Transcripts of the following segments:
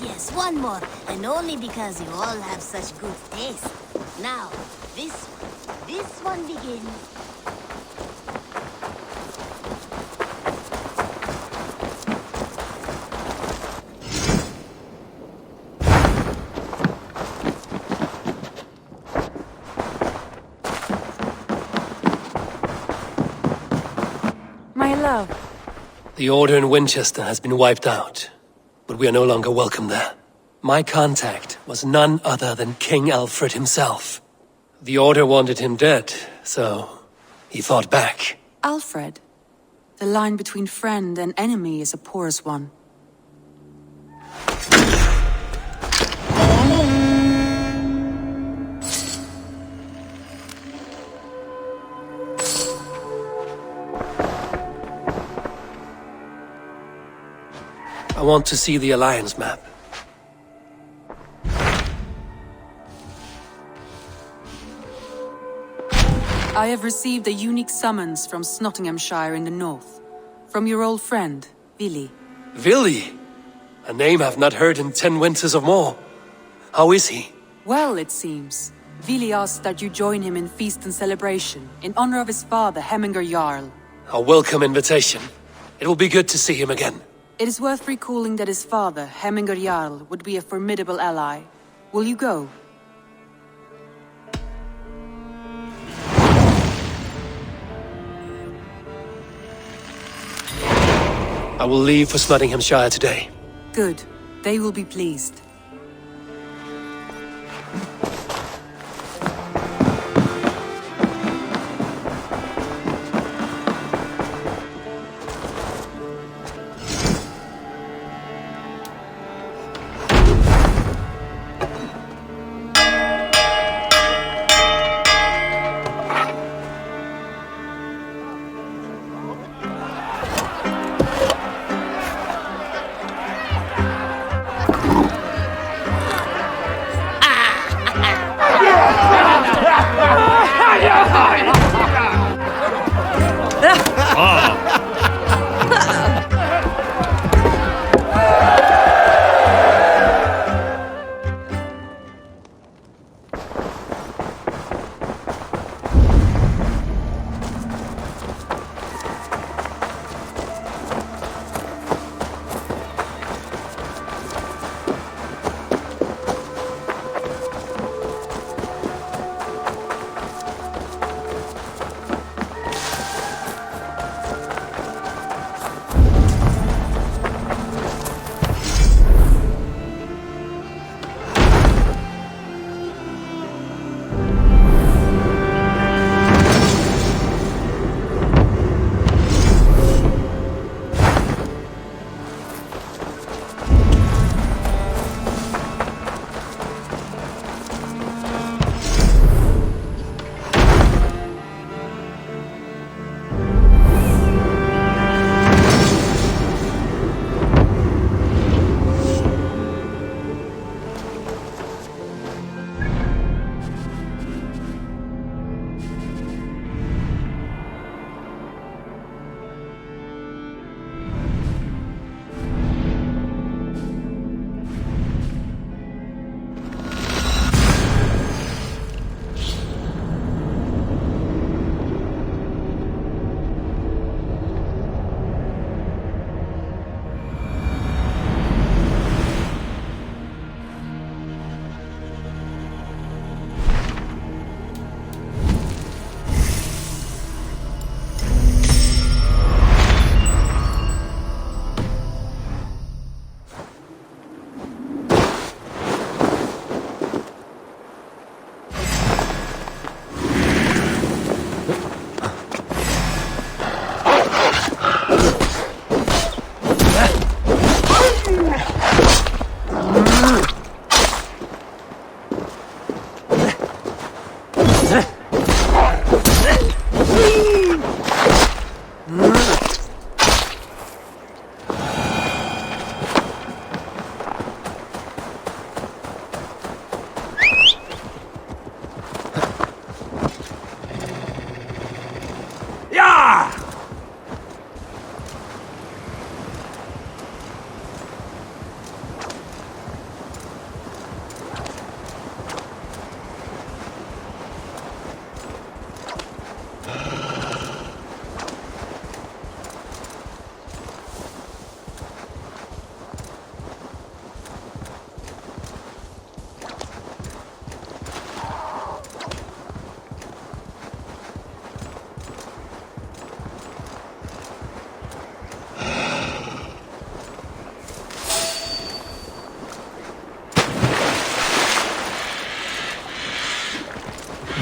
Yes, one more. And only because you all have such good taste. Now, this one begins. My love. The order in Winchester has been wiped out, but we are no longer welcome there. My contact was none other than King Alfred himself. The order wanted him dead, so he fought back. Alfred. The line between friend and enemy is a porous one. I want to see the Alliance map. I have received a unique summons from Nottinghamshire in the north. From your old friend, Billy. Billy? A name I've not heard in 10 winters or more. How is he? Well, it seems. Billy asked that you join him in feast and celebration, in honor of his father, Hemminger Jarl. A welcome invitation. It will be good to see him again. It is worth recalling that his father, Hemminger Jarl, would be a formidable ally. Will you go? I will leave for Nottinghamshire today. Good. They will be pleased.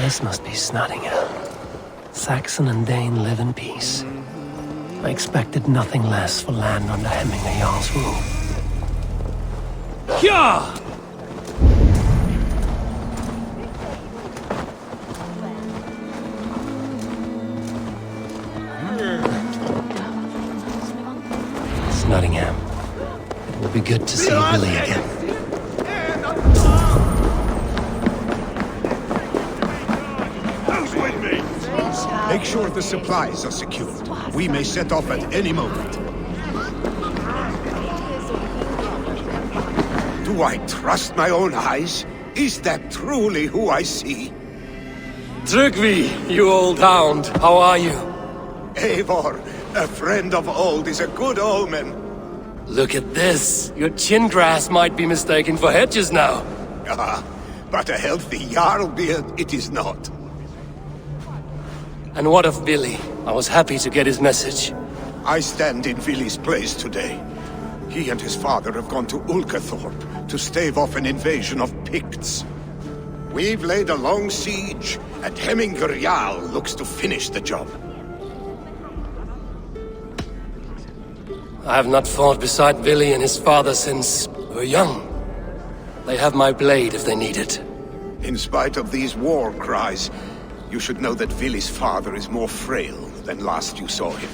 This must be Nottingham. Saxon and Dane live in peace. I expected nothing less for land under Hemminger Jarl's rule. Hyah! It's Nottingham. It will be good to see Billy again. Make sure the supplies are secured. We may set off at any moment. Do I trust my own eyes? Is that truly who I see? Trygvi, you old hound, how are you? Eivor, a friend of old is a good omen. Look at this. Your chin grass might be mistaken for hedges now. Ah, but a healthy Jarl beard it is not. And what of Billy? I was happy to get his message. I stand in Vili's place today. He and his father have gone to Ulkathorpe to stave off an invasion of Picts. We've laid a long siege, and Hemminger Jarl looks to finish the job. I have not fought beside Billy and his father since we were young. They have my blade if they need it. In spite of these war cries, you should know that Vili's father is more frail than last you saw him.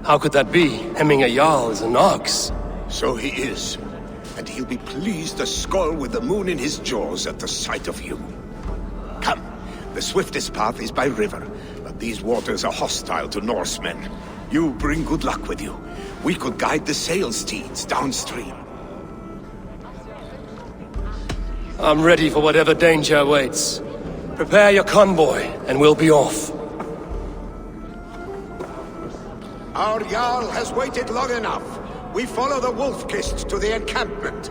How could that be? Hemminger Jarl is an ox. So he is. And he'll be pleased as Skull with the moon in his jaws at the sight of you. Come, the swiftest path is by river, but these waters are hostile to Norsemen. You bring good luck with you. We could guide the sail steeds downstream. I'm ready for whatever danger awaits. Prepare your convoy, and we'll be off. Our Jarl has waited long enough. We follow the Wolf-Kist to the encampment.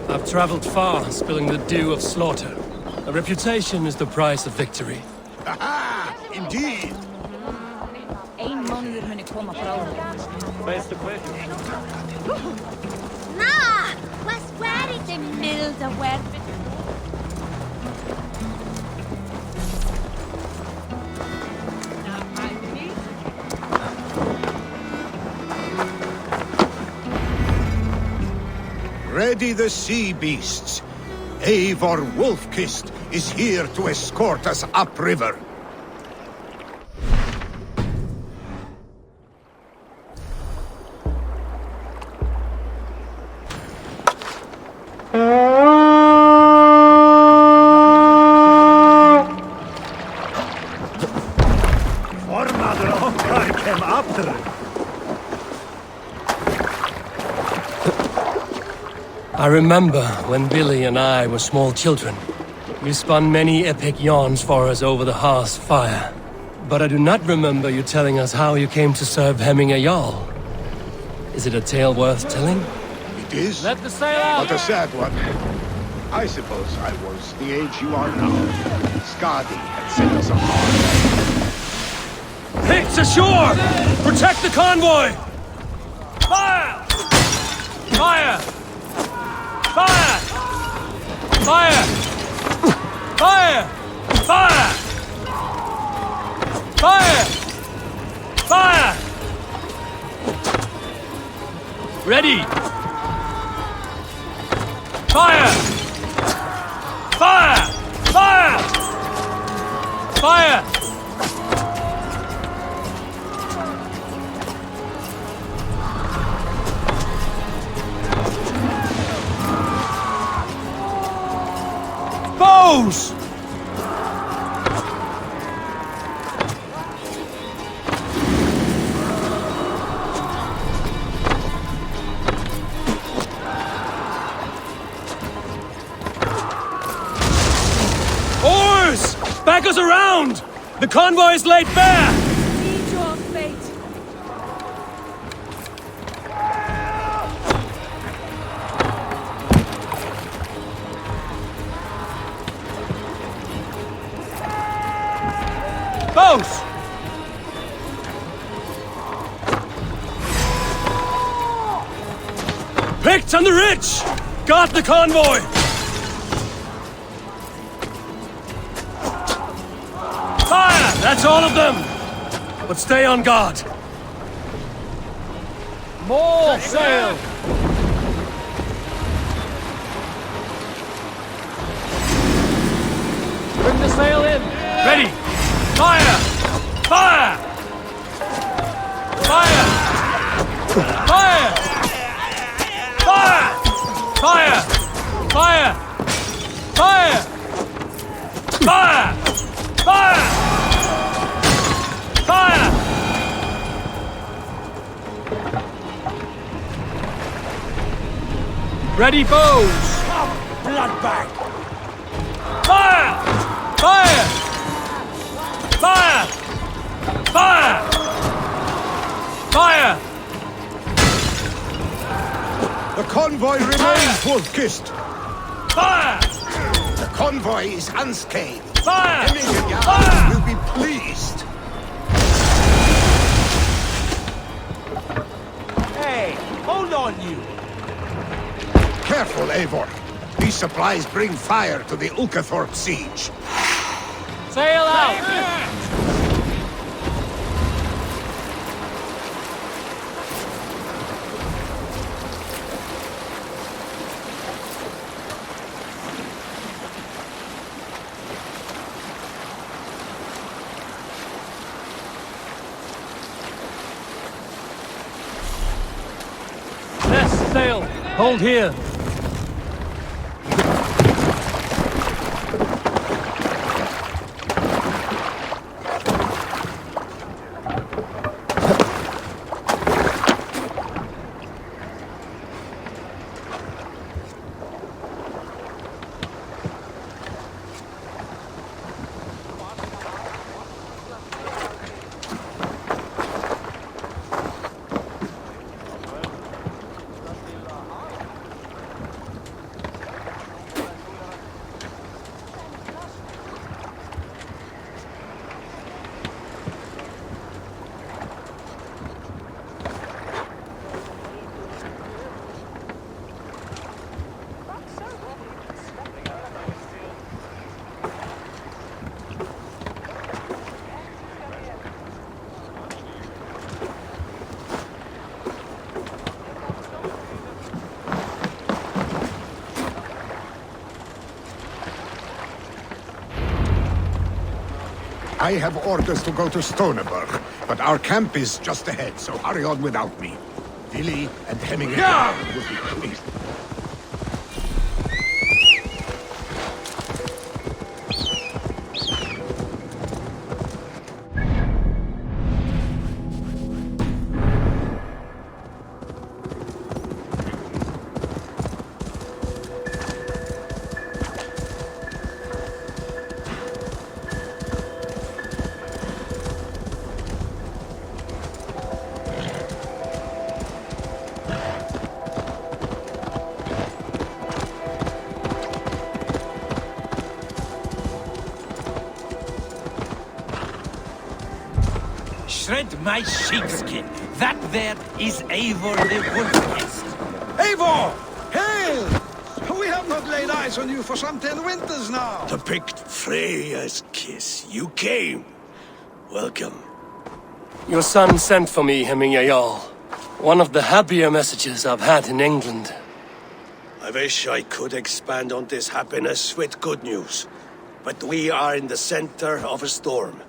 I've traveled far, spilling the dew of slaughter. A reputation is the price of victory. Aha! Indeed! Nah! Was where is the milde werpen? Ready the sea beasts. Eivor Wolf-Kist is here to escort us upriver. I remember when Billy and I were small children. You spun many epic yarns for us over the hearth's fire. But I do not remember you telling us how you came to serve Hemminger Jarl. Is it a tale worth telling? It is, Let the sail out! but a sad one. I suppose I was the age you are now. Skadi had sent us apart. Picts ashore! Protect the convoy! Fire! Fire! Fire! Fire! Fire! Fire! Fire! Fire! Ready! Fire! Fire! Fire! Fire! Bows! Oars! Back us around! The convoy is laid bare! Need your fate. Picts and the rich! Guard the convoy! Fire! That's all of them! But stay on guard. More sail! Bring the sail in! Ready! Fire! Fire! Fire! Fire! Fire! Fire! Fire! Fire! Fire! Fire! Fire! Ready, foes! Blood bag! Fire! Fire! Fire! Fire! Fire! The convoy remains wolf-kissed. Fire! The convoy is unscathed. Fire! Emilia Fire! will be pleased. Hey, hold on you! Careful, Eivor. These supplies bring fire to the Ultrawide siege. Sail out! Less sail! Hold here! I have orders to go to Stoneberg, but our camp is just ahead, so hurry on without me. Vili and Hemingway will be pleased. Shred my sheepskin. That there is Eivor the Wolf-Kissed. Eivor! Hail! We have not laid eyes on you for some 10 winters now. To pick Freya's kiss. You came. Welcome. Your son sent for me, Hemingway Jarl. One of the happier messages I've had in England. I wish I could expand on this happiness with good news. But we are in the center of a storm.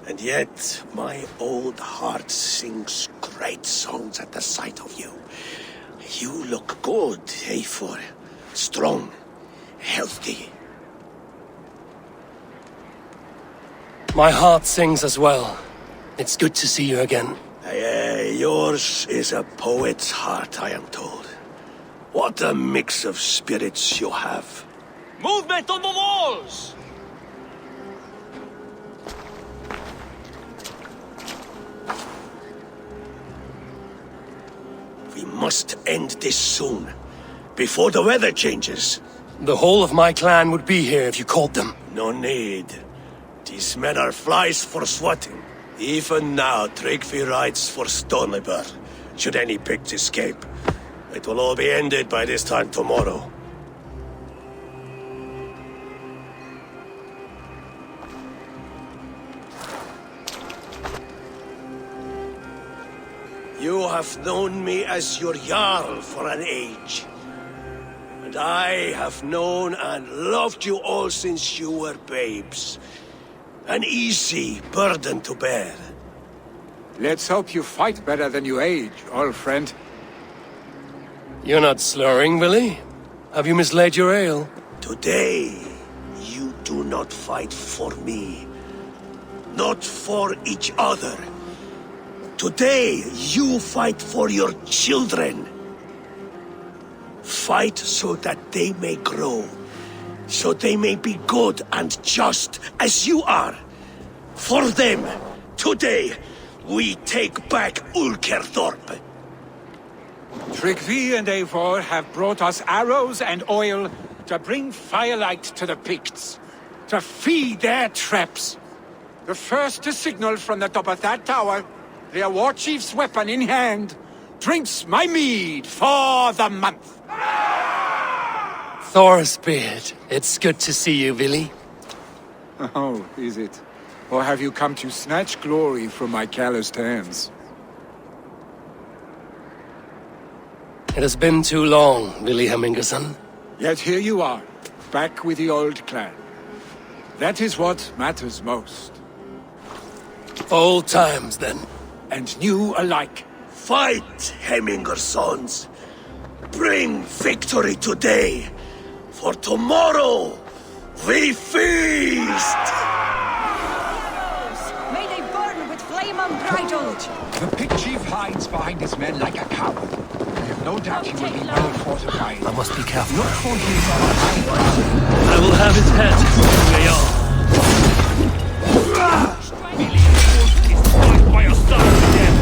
And yet, my old heart sings great songs at the sight of you. You look good, Eivor. Strong, healthy. My heart sings as well. It's good to see you again. Yours is a poet's heart, I am told. What a mix of spirits you have. Movement on the walls! We must end this soon, before the weather changes. The whole of my clan would be here if you called them. No need. These men are flies for swatting. Even now, Tryggvi rides for Stoneberg, should any Picts escape. It will all be ended by this time tomorrow. You have known me as your Jarl for an age. And I have known and loved you all since you were babes. An easy burden to bear. Let's hope you fight better than you age, old friend. You're not slurring, Billy? Have you mislaid your ale? Today, you do not fight for me. Not for each other. Today, you fight for your children. Fight so that they may grow. So they may be good and just as you are. For them, today, we take back Ulkerthorpe. 33 and Eivor have brought us arrows and oil to bring firelight to the Picts, to feed their traps. The first to signal from the top of that tower, their war chief's weapon in hand, drinks my mead for the month. Thorsbeard, it's good to see you, Billy. Oh, is it? Or have you come to snatch glory from my calloused hands? It has been too long, Billy Hemmingerson. Yet here you are, back with the old clan. That is what matters most. Old times, then. And new alike. Fight, Hemmingersons. Bring victory today. For tomorrow, we feast! May they burn with flame unbridled! The Pict Chief hides behind his men like a coward. I have no doubt he will be well fortified. I must be careful. Look for his high. I will have his head. Here you are. By your side again.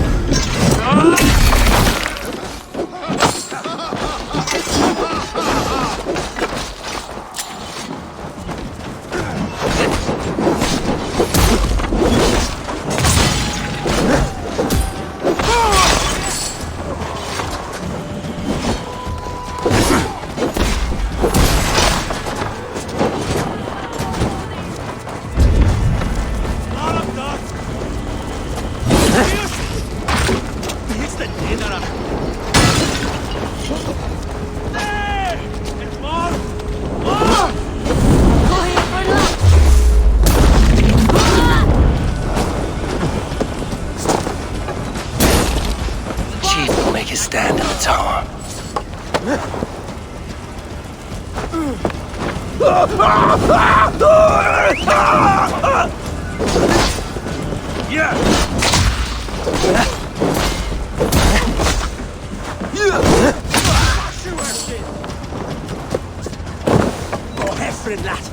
Stand in the tower. Oh, Hefrin, lad.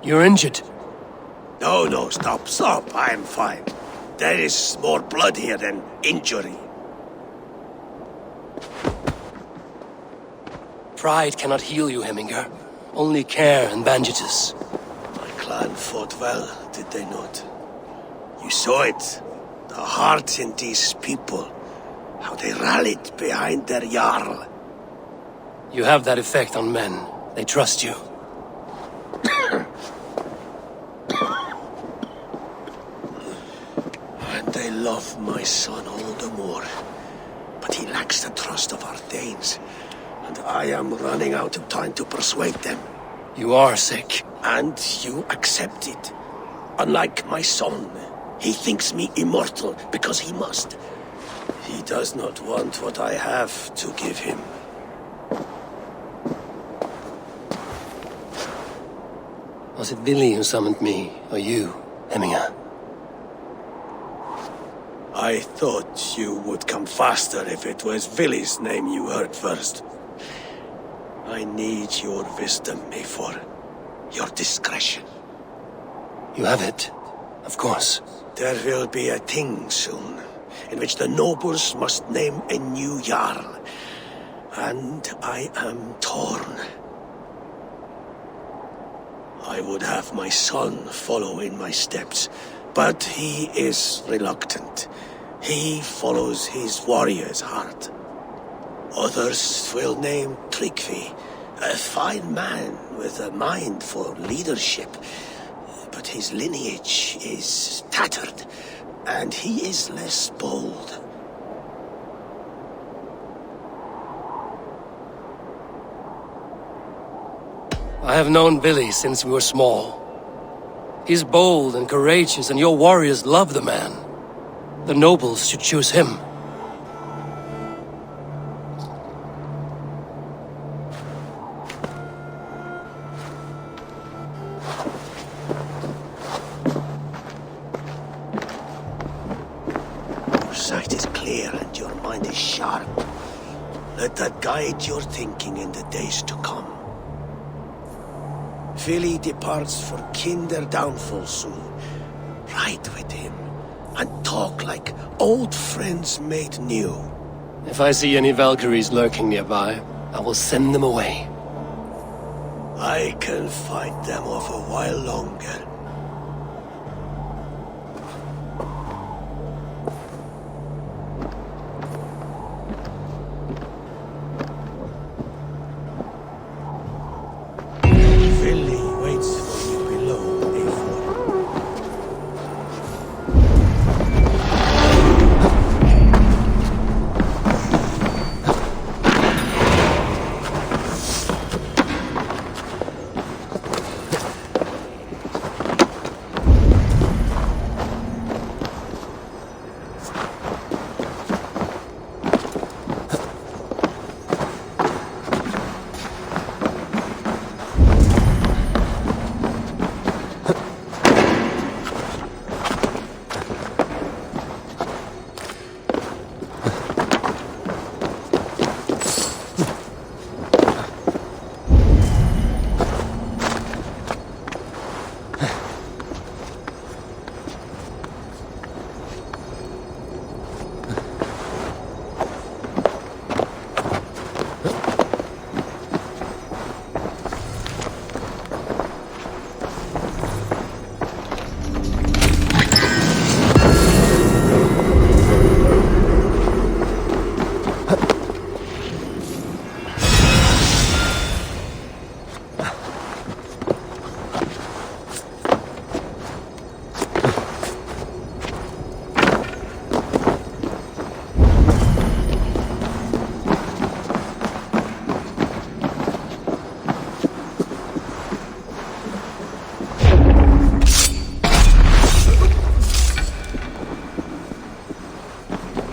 You're injured. No, stop. I'm fine. There is more blood here than injury. Pride cannot heal you, Heminger. Only care and bandages. My clan fought well, did they not? You saw it. The heart in these people. How they rallied behind their Jarl. You have that effect on men. They trust you. And they love my son all the more. But he lacks the trust of our Danes. And I am running out of time to persuade them. You are sick. And you accept it. Unlike my son, he thinks me immortal because he must. He does not want what I have to give him. Was it Billy who summoned me, or you, Heminger? I thought you would come faster if it was Villy's name you heard first. I need your wisdom, Mayfor. Your discretion. You have it, of course. There will be a thing soon, in which the nobles must name a new Jarl. And I am torn. I would have my son follow in my steps, but he is reluctant. He follows his warrior's heart. Others will name Tryggvi, a fine man with a mind for leadership. But his lineage is tattered, and he is less bold. I have known Billy since we were small. He's bold and courageous, and your warriors love the man. The nobles should choose him. Your sight is clear and your mind is sharp. Let that guide your thinking in the days to come. Vili departs for Kinder downfall soon. Ride with him, and talk like old friends made new. If I see any Valkyries lurking nearby, I will send them away. I can fight them off a while longer. Vili waits for you below, Eivor.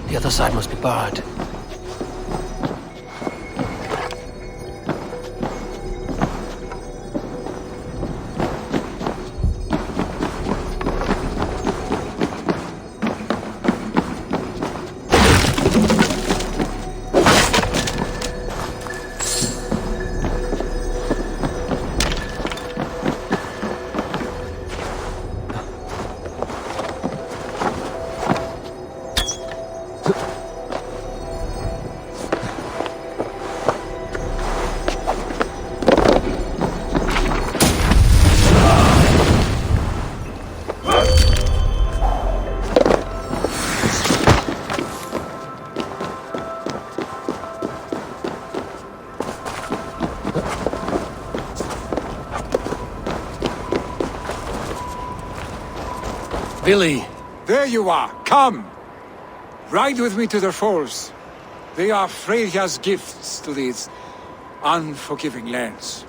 The other side must be barred. Billy. There you are. Come. Ride with me to the falls. They are Freya's gifts to these unforgiving lands.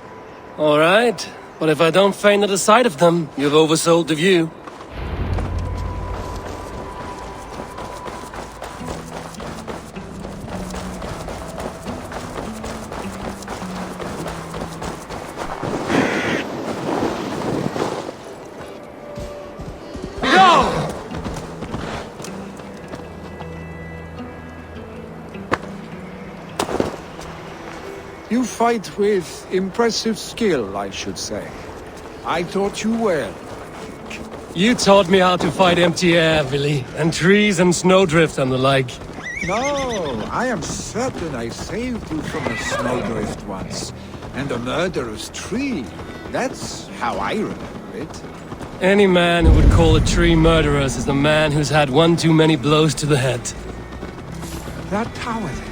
All right. But if I don't faint at the sight of them, you've oversold the view. You fight with impressive skill, I should say. I taught you well. You taught me how to fight empty air, Billy, and trees and snowdrift and the like. No, I am certain I saved you from a snowdrift once, and a murderous tree. That's how I remember it. Any man who would call a tree murderous is a man who's had one too many blows to the head. That tower there.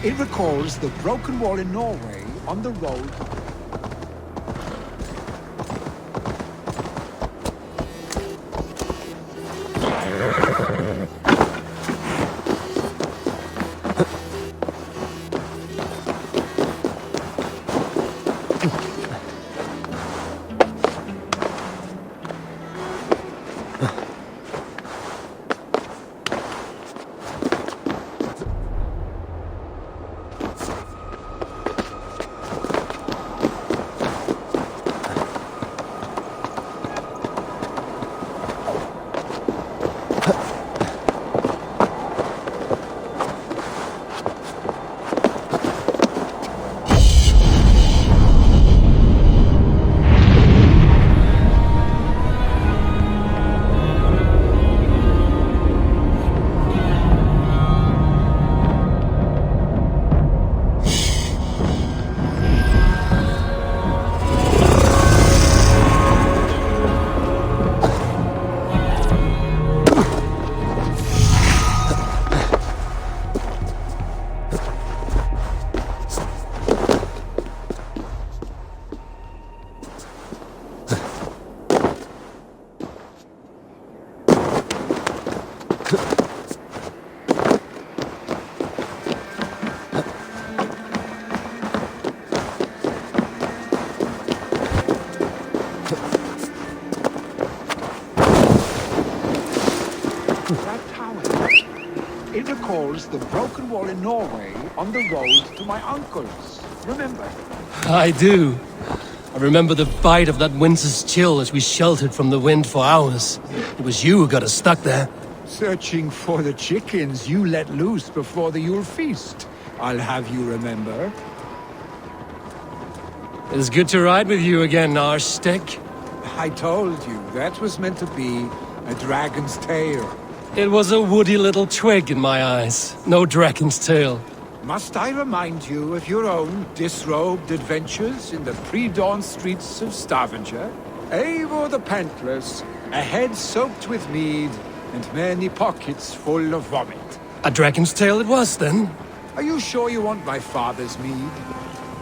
It recalls the broken wall in Norway on the road. It recalls the broken wall in Norway on the road to my uncle's. Remember? I do. I remember the bite of that winter's chill as we sheltered from the wind for hours. It was you who got us stuck there. Searching for the chickens you let loose before the Yule feast. I'll have you remember. It's good to ride with you again, Arstick. I told you, that was meant to be a dragon's tail. It was a woody little twig in my eyes. No dragon's tail. Must I remind you of your own disrobed adventures in the pre-dawn streets of Stavanger? Eivor the Pantless, a head soaked with mead, and many pockets full of vomit. A dragon's tail it was, then? Are you sure you want my father's mead?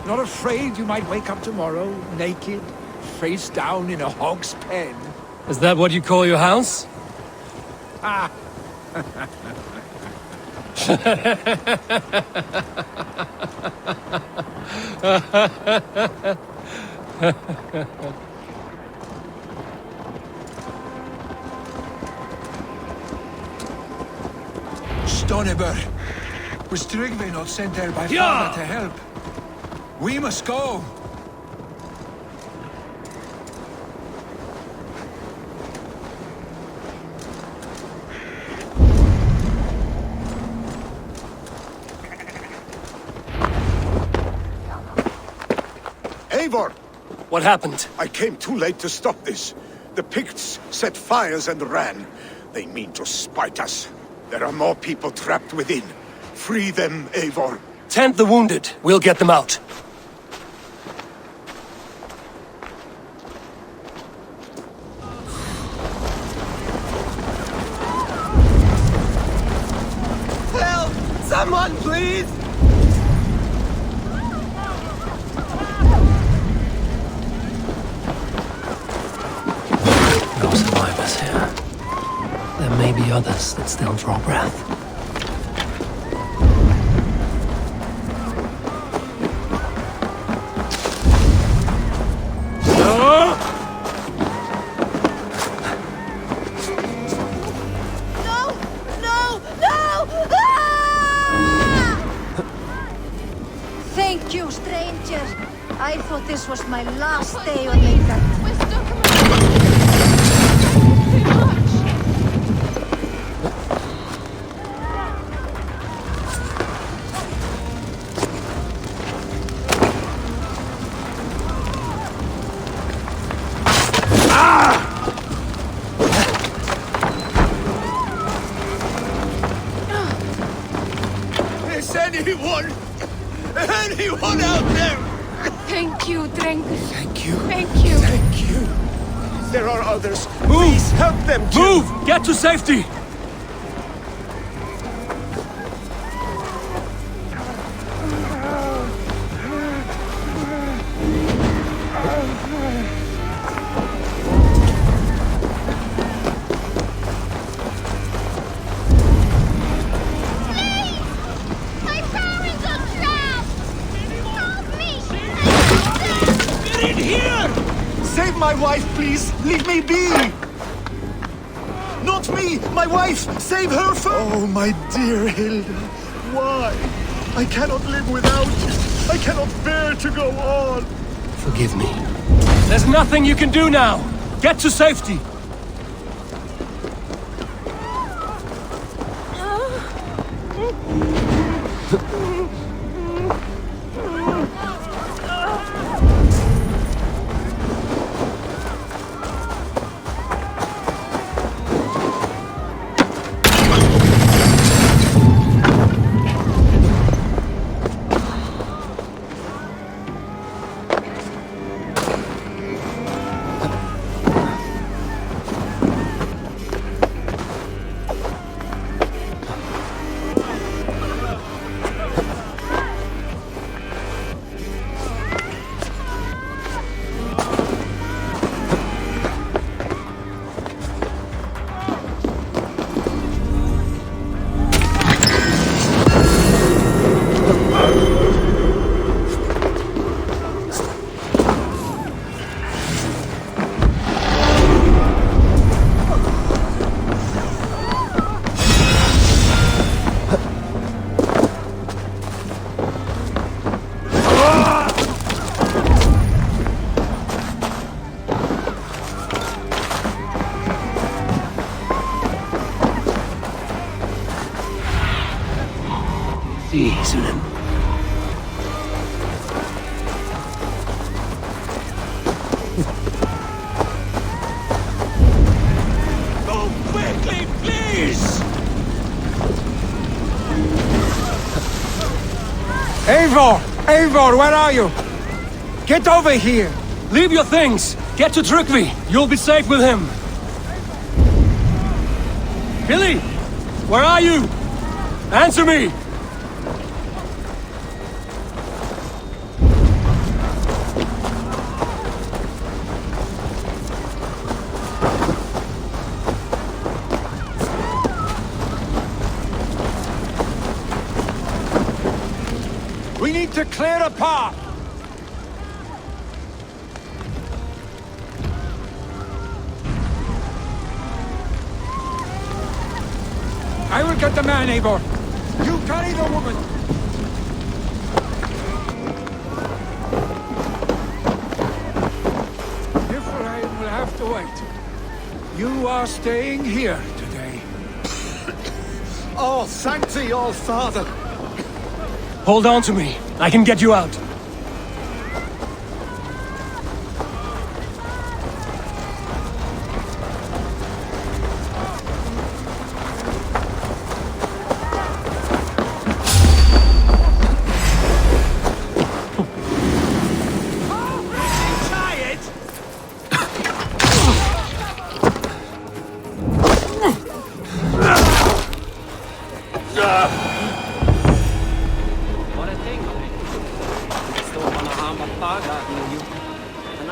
Not afraid you might wake up tomorrow, naked, face down in a hog's pen? Is that what you call your house? Ah! Stoneber, was Tryggve not sent there by father to help? We must go! Eivor! What happened? I came too late to stop this. The Picts set fires and ran. They mean to spite us. There are more people trapped within. Free them, Eivor. Tend the wounded. We'll get them out. Help! Someone, please! No survivors here. there may be others that still draw breath. Thank you, stranger. I thought this was my last day on England. Is anyone out there? Thank you, Drink. Thank you. Thank you. Thank you. There are others. Please help them too. Move! Get to safety! Save my wife, please! Leave me be! Not me! My wife! Save her first! Oh, my dear Hilda. Why? I cannot live without you. I cannot bear to go on. Forgive me. There's nothing you can do now! Get to safety! Evelyn. Go quickly, please! Eivor! Eivor, where are you? Get over here! Leave your things! Get to Tryggvi! You'll be safe with him! Billy! Where are you? Answer me! We need to clear a path! I will get the man, Eivor. You carry the woman. Ephraim will have to wait. You are staying here today. Oh, thank thee, all father. Hold on to me. I can get you out.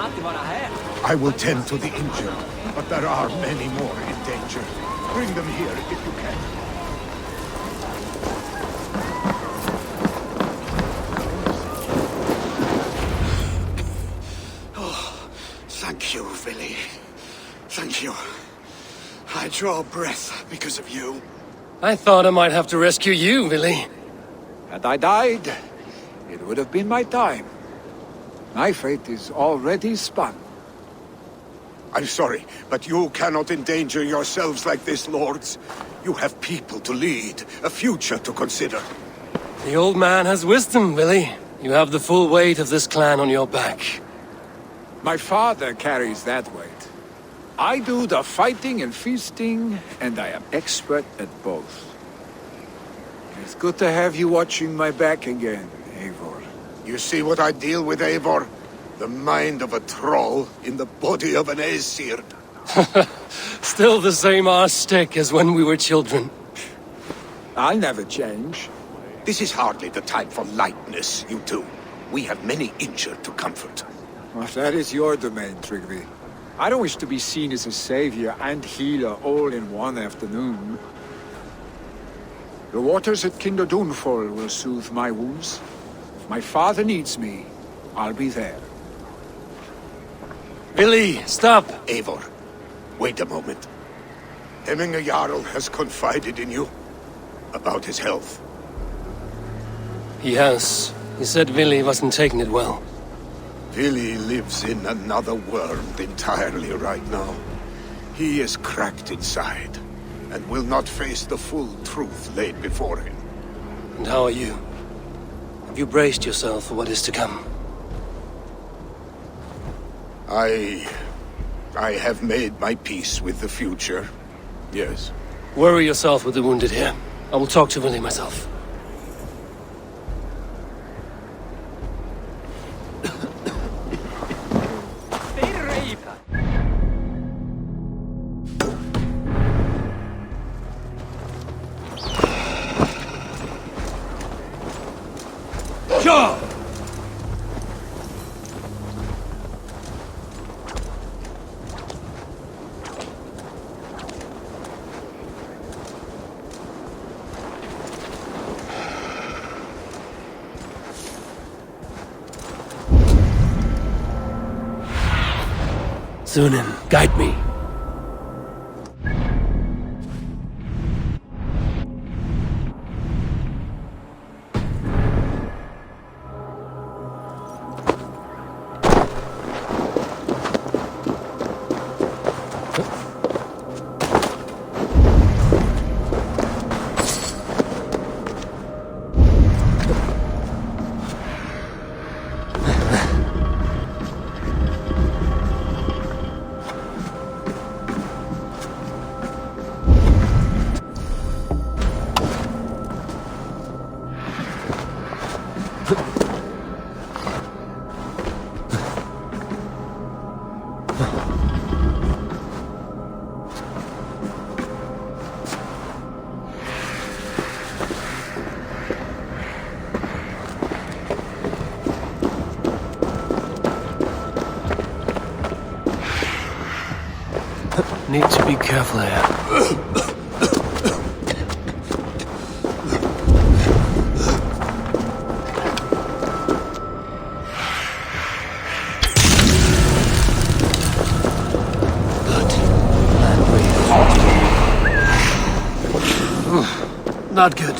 alltid vara här. I will tend to the injured, but there are many more in danger. Bring them here if you can. Thank you, Billy. Thank you. I draw breath because of you. I thought I might have to rescue you, Billy. Had I died, it would have been my time. My fate is already spun. I'm sorry, but you cannot endanger yourselves like this, lords. You have people to lead, a future to consider. The old man has wisdom, Billy. You have the full weight of this clan on your back. My father carries that weight. I do the fighting and feasting, and I am expert at both. It's good to have you watching my back again, Eivor. You see what I deal with, Eivor? The mind of a troll in the body of an Aesir. Still the same arse stick as when we were children. I'll never change. This is hardly the time for lightness, you two. We have many injured to comfort. Well, that is your domain, Tryggvi. I don't wish to be seen as a savior and healer all in one afternoon. The waters at Kinderdunfall will soothe my wounds. If my father needs me, I'll be there. Billy, stop! Eivor, wait a moment. Hemminger Jarl has confided in you about his health. He has. He said Billy wasn't taking it well. Billy lives in another world entirely right now. He is cracked inside, and will not face the full truth laid before him. And how are you? Have you braced yourself for what is to come? I have made my peace with the future, yes. Worry yourself with the wounded here. I will talk to Billy myself. Sure! Sunan, guide me. Need to be careful here. Not good.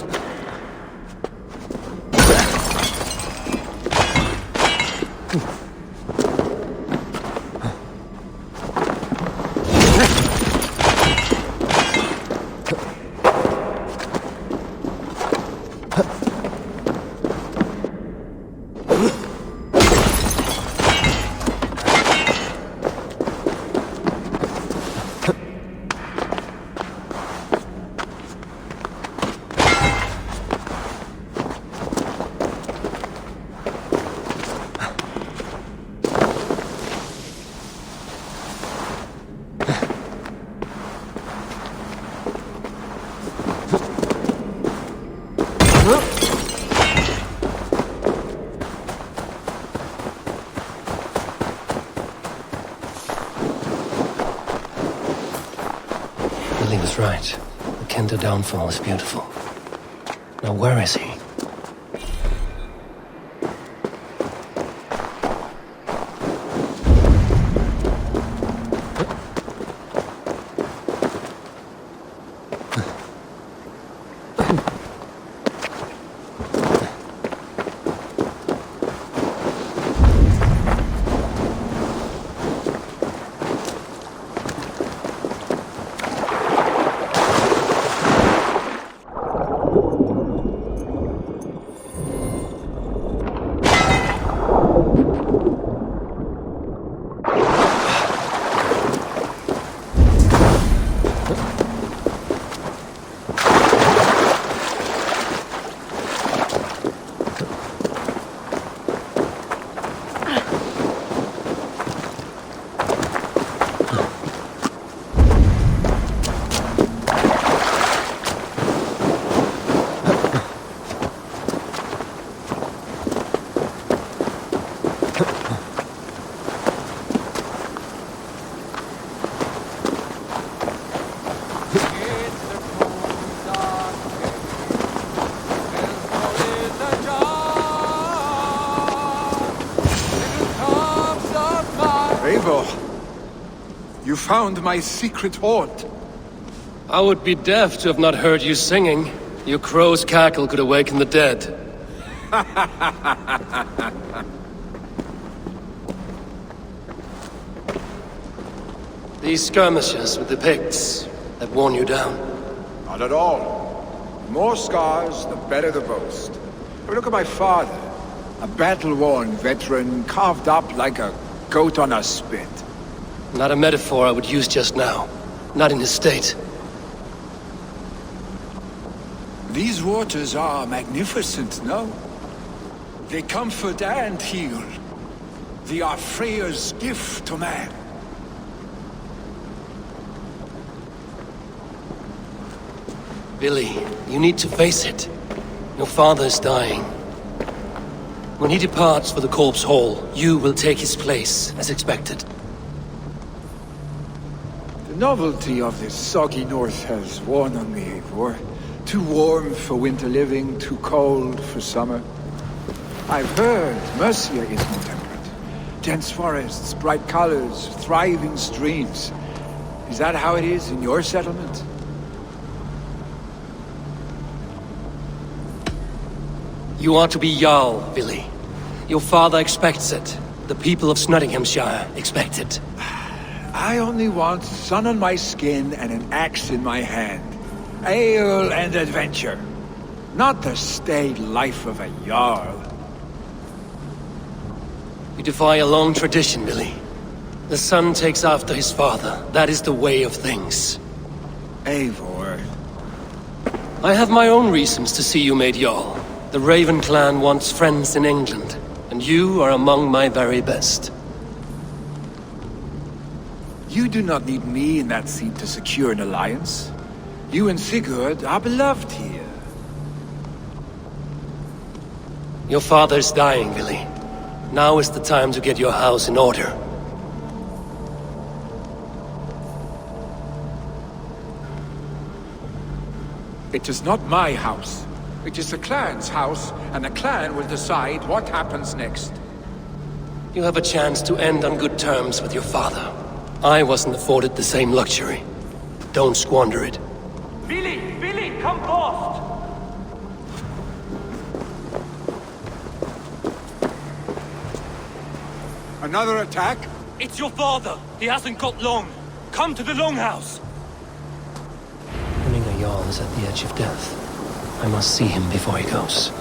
Huh? The Kender downfall is beautiful. Now where is he? You found my secret hoard. I would be deaf to have not heard you singing. Your crow's cackle could awaken the dead. These skirmishes with the Picts that worn you down? Not at all. The more scars, the better the boast. But look at my father. A battle-worn veteran, carved up like a goat on a spit. Not a metaphor I would use just now. Not in his state. These waters are magnificent, no? They comfort and heal. They are Freya's gift to man. Billy, you need to face it. Your father is dying. When he departs for the Corpse Hall, you will take his place, as expected. The novelty of this soggy north has worn on me, Eivor. Too warm for winter living, too cold for summer. I've heard Mercia is more temperate. Dense forests, bright colors, thriving streams. Is that how it is in your settlement? You are to be Jarl, Billy. Your father expects it. The people of Nottinghamshire expect it. I only want sun on my skin and an axe in my hand. Ale and adventure. Not the staid life of a Jarl. You defy a long tradition, Billy. The son takes after his father. That is the way of things. Eivor. I have my own reasons to see you made Jarl. The Raven clan wants friends in England, and you are among my very best. You do not need me in that seat to secure an alliance. You and Sigurd are beloved here. Your father is dying, Billy. Now is the time to get your house in order. It is not my house. It is the clan's house, and the clan will decide what happens next. You have a chance to end on good terms with your father. I wasn't afforded the same luxury. Don't squander it. Billy! Billy, come forth! Another attack? It's your father! He hasn't got long! Come to the Longhouse! Running a Jarl is at the edge of death. I must see him before he goes.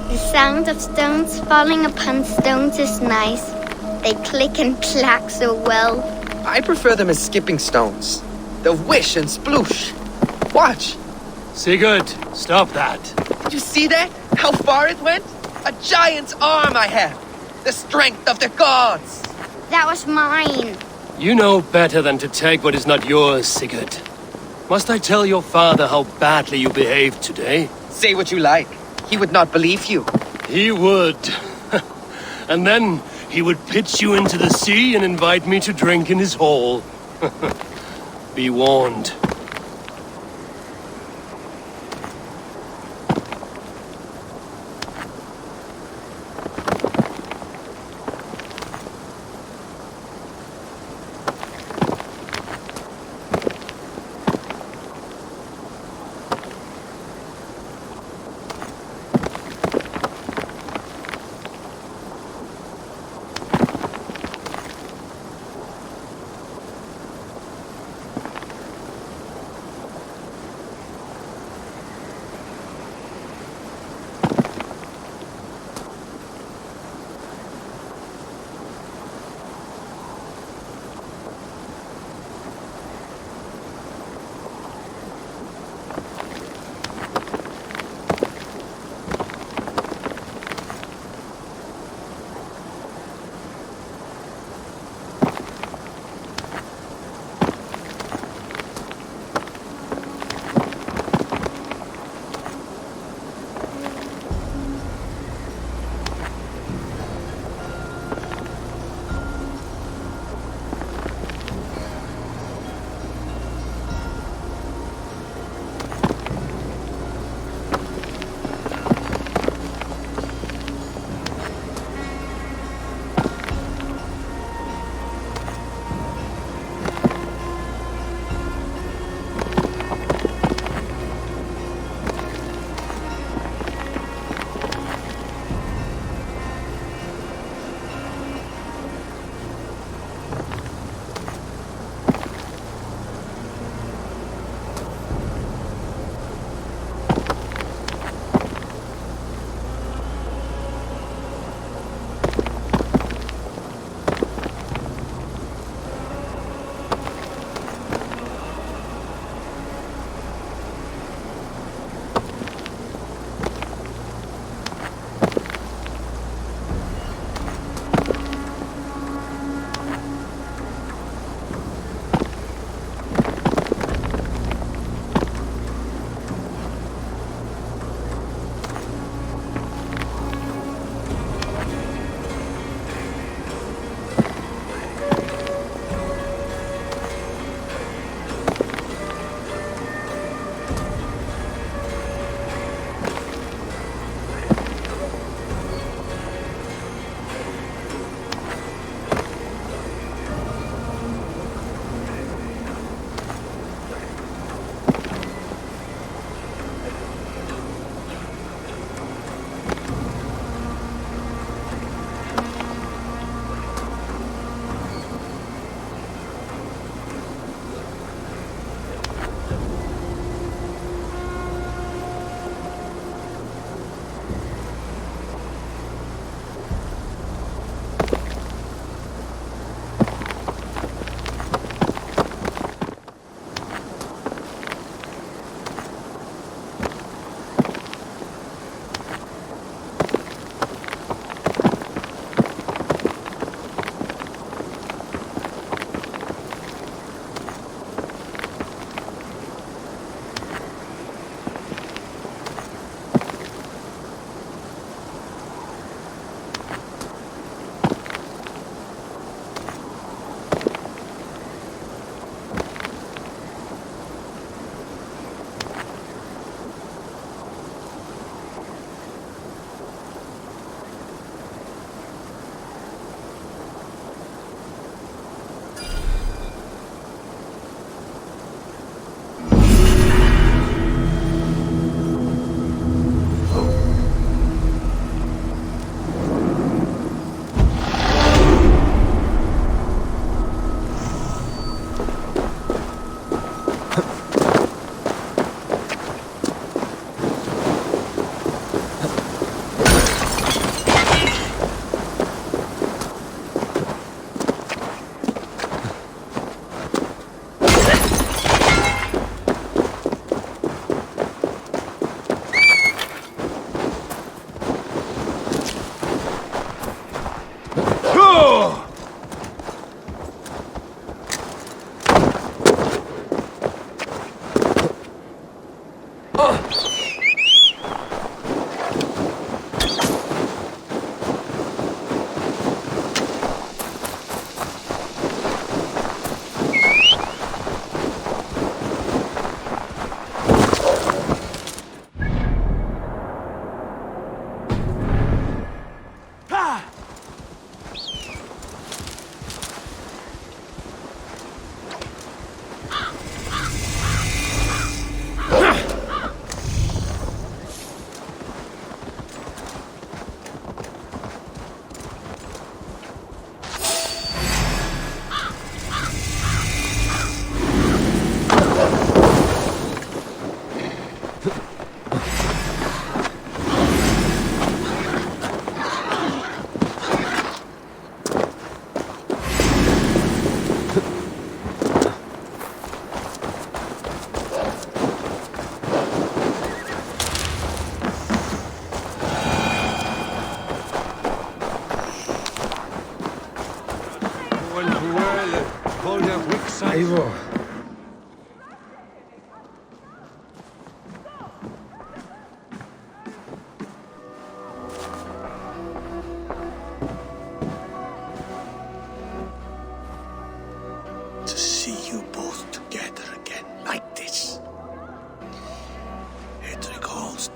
The sound of stones falling upon stones is nice. They click and clack so well. I prefer them as skipping stones. They'll whish and sploosh. Watch. Sigurd, stop that. Did you see that? How far it went? A giant's arm I have. The strength of the gods. That was mine. You know better than to take what is not yours, Sigurd. Must I tell your father how badly you behaved today? Say what you like. He would not believe you. He would. And then he would pitch you into the sea and invite me to drink in his hall. Be warned.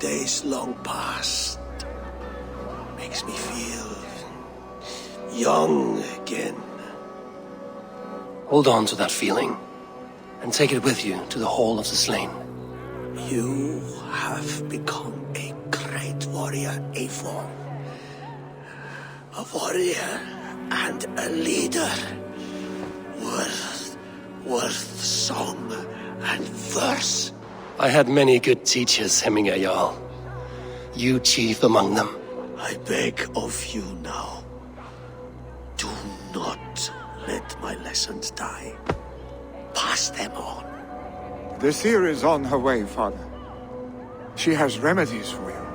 days long past makes me feel young again. Hold on to that feeling, and take it with you to the Hall of the Slain. You have become a great warrior, Eivor. A warrior and a leader. Worth song and verse. I had many good teachers, Hemminger Jarl. You chief among them. I beg of you now, do not let my lessons die. Pass them on. The seer is on her way, Father. She has remedies for you.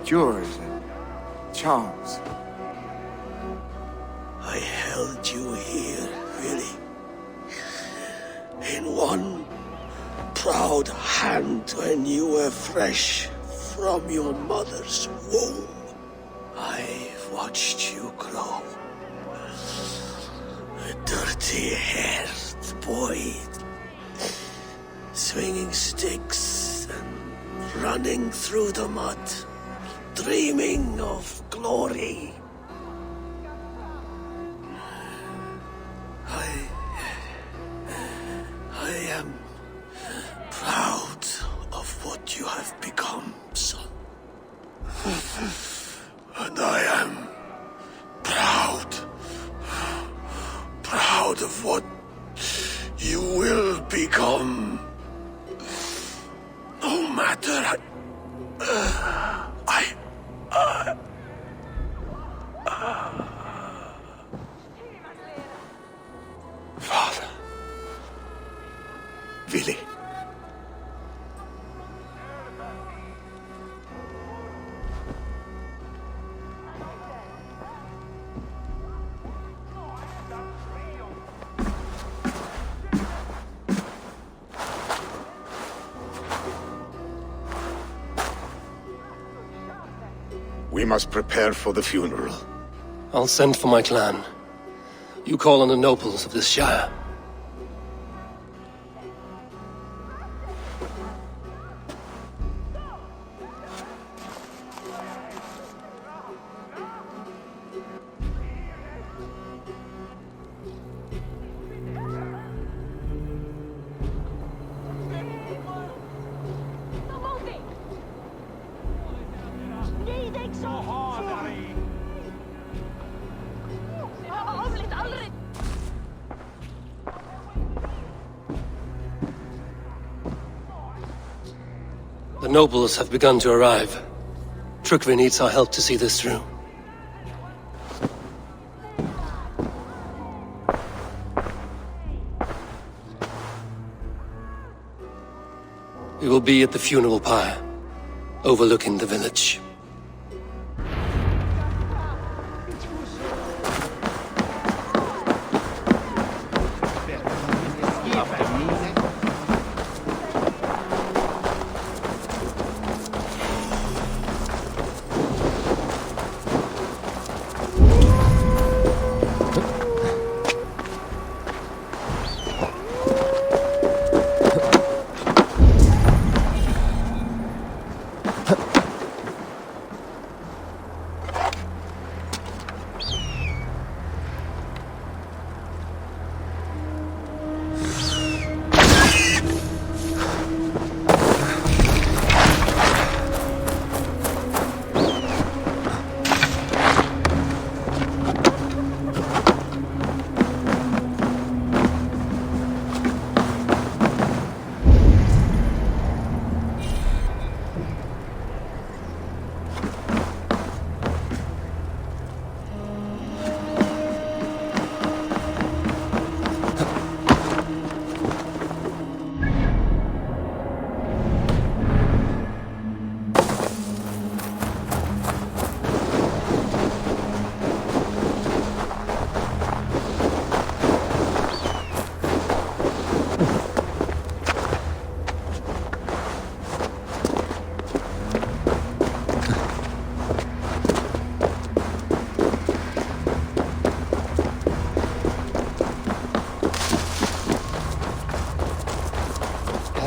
Cures and charms. I held you here, really. In one proud hand when you were fresh from your mother's womb. I've watched you grow. A dirty-haired boy, swinging sticks and running through the mud, dreaming of glory. I am proud of what you have become, son. And I am proud of what you will become. No matter Father. Vili. We must prepare for the funeral. I'll send for my clan. You call on the nobles of this shire. The nobles have begun to arrive. Trukvi needs our help to see this through. We will be at the funeral pyre, overlooking the village.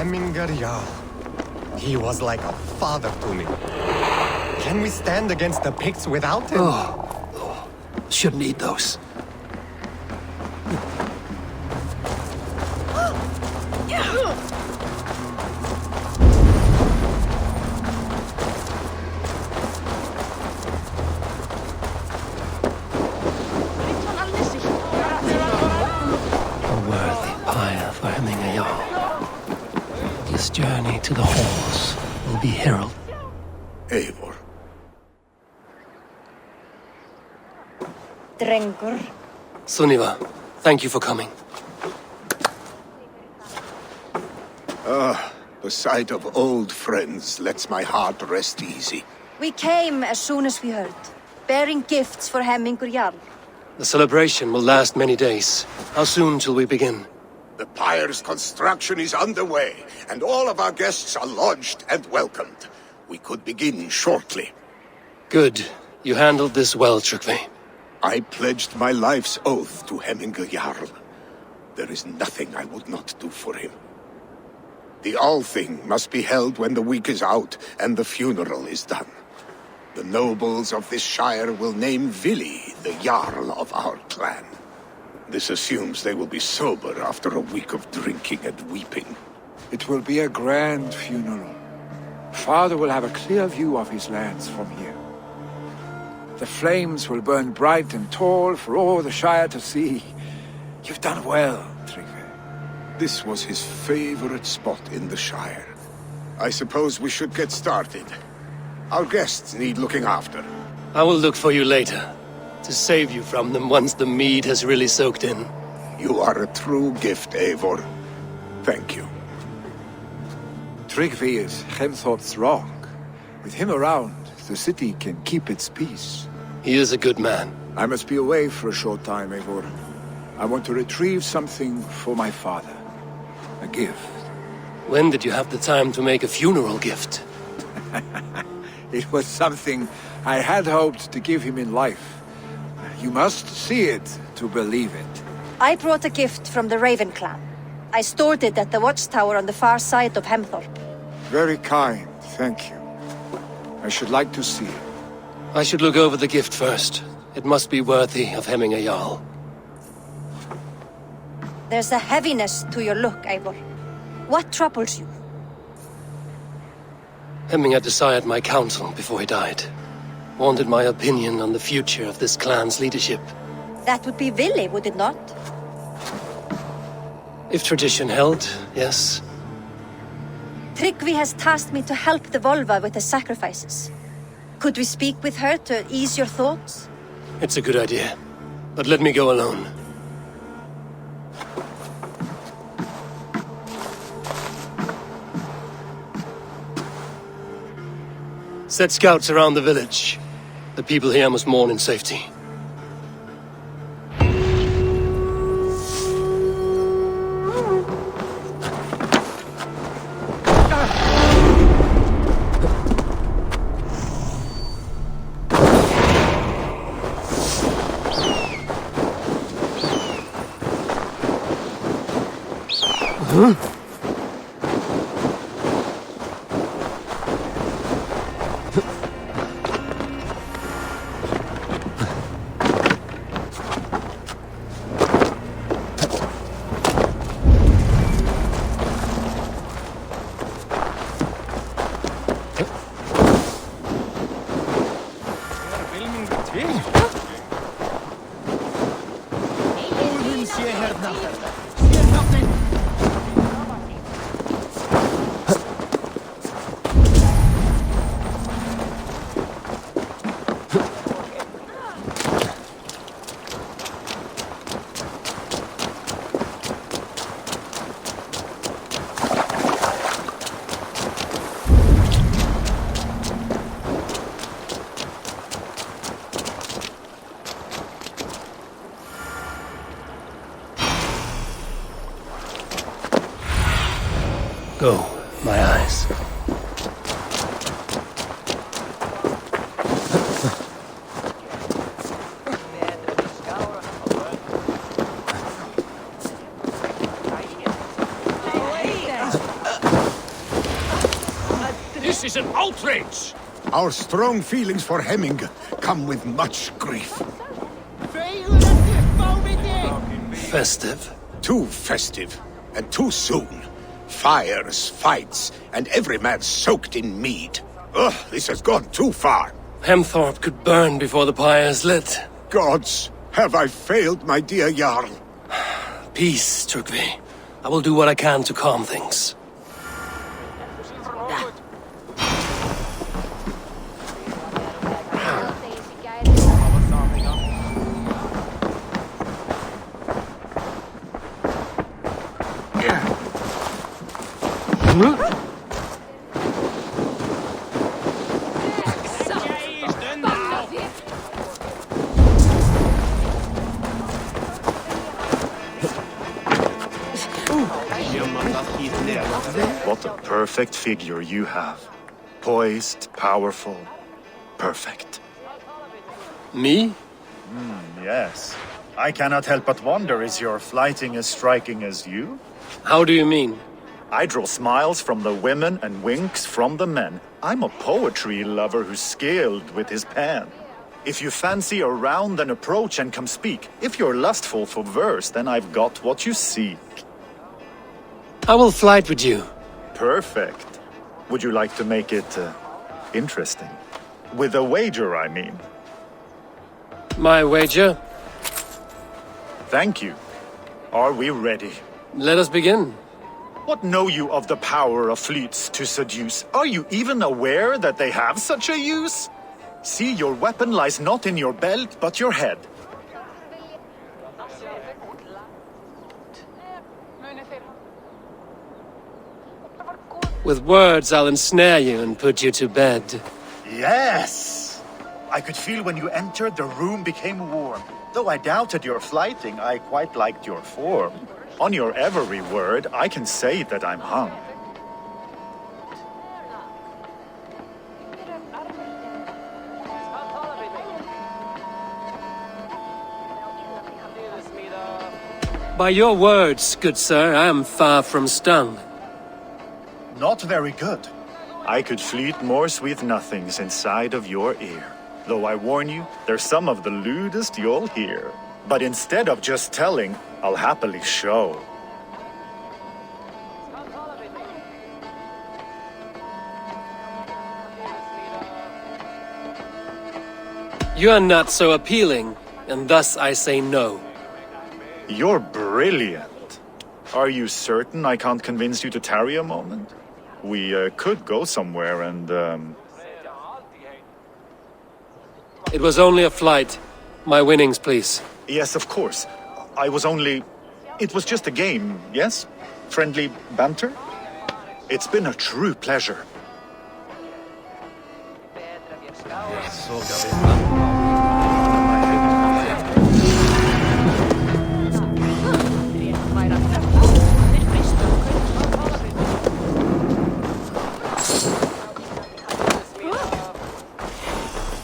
Hemminger Jarl. He was like a father to me. Can we stand against the Picts without him? Oh, shouldn't eat those. Journey to the halls will be heralded. Eivor. Drengur. Sunniva, thank you for coming. The sight of old friends lets my heart rest easy. We came as soon as we heard, bearing gifts for Hemmingur Jarl. The celebration will last many days. How soon till we begin? The pyre's construction is underway, and all of our guests are lodged and welcomed. We could begin shortly. Good. You handled this well, Tryggvi. I pledged my life's oath to Hemmingur Jarl. There is nothing I would not do for him. The Althing must be held when the week is out and the funeral is done. The nobles of this shire will name Vili the Jarl of our clan. This assumes they will be sober after a week of drinking and weeping. It will be a grand funeral. Father will have a clear view of his lands from here. The flames will burn bright and tall for all the Shire to see. You've done well, Tryggvi. This was his favorite spot in the Shire. I suppose we should get started. Our guests need looking after. I will look for you later, to save you from them once the mead has really soaked in. You are a true gift, Eivor. Thank you. Tryggvi is Hemthorp's rock. With him around, the city can keep its peace. He is a good man. I must be away for a short time, Eivor. I want to retrieve something for my father. A gift. When did you have the time to make a funeral gift? It was something I had hoped to give him in life. You must see it to believe it. I brought a gift from the Raven clan. I stored it at the watchtower on the far side of Hemthorp. Very kind, thank you. I should like to see it. I should look over the gift first. It must be worthy of Hemmingur Jarl. There's a heaviness to your look, Eivor. What troubles you? Hemming desired my counsel before he died. Wanted my opinion on the future of this clan's leadership. That would be Vili, would it not? If tradition held, yes. Tryggvi has tasked me to help the Volva with the sacrifices. Could we speak with her to ease your thoughts? It's a good idea. But let me go alone. Set scouts around the village. The people here must mourn in safety. Go, my eyes. This is an outrage! Our strong feelings for Hemming come with much grief. Festive. Too festive, and too soon. Fires, fights, and every man soaked in mead. Ugh, this has gone too far. Hemthorpe could burn before the pyre's lit. Gods, have I failed my dear Jarl? Peace, Trugvi. I will do what I can to calm things. What a perfect figure you have. Poised, powerful, perfect. Me? Yes. I cannot help but wonder, is your flighting as striking as you? How do you mean? I draw smiles from the women and winks from the men. I'm a poetry lover who's skilled with his pen. If you fancy a round, then approach and come speak. If you're lustful for verse, then I've got what you seek. I will flight with you. Perfect. Would you like to make it interesting? With a wager, I mean. My wager? Thank you. Are we ready? Let us begin. What know you of the power of fleets to seduce? Are you even aware that they have such a use? See, your weapon lies not in your belt, but your head. With words, I'll ensnare you and put you to bed. Yes! I could feel when you entered, the room became warm. Though I doubted your flighting, I quite liked your form. On your every word, I can say that I'm hung. By your words, good sir, I am far from stung. Not very good. I could fleet Morse with nothings inside of your ear. Though I warn you, they're some of the lewdest you'll hear. But instead of just telling, I'll happily show. You are not so appealing, and thus I say no. You're brilliant. Are you certain I can't convince you to tarry a moment? We could go somewhere and, It was only a flight. My winnings, please. Yes, of course. I was only... It was just a game, yes? Friendly banter? It's been a true pleasure.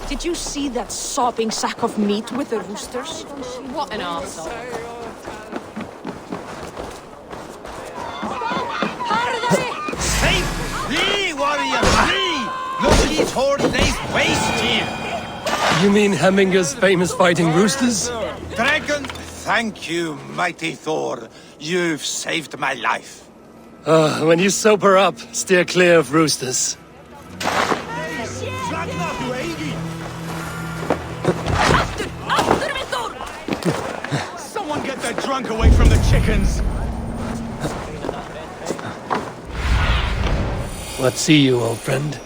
Did you see that sopping sack of meat with the roosters? What an arsehole. Safe! Flee, warrior, flee! Look, these horrid days waste here! You mean Hemminger's famous fighting roosters? Dragon, thank you, mighty Thor. You've saved my life. When you sober up, steer clear of roosters. Someone get that drunk away from the chickens! What see you, old friend?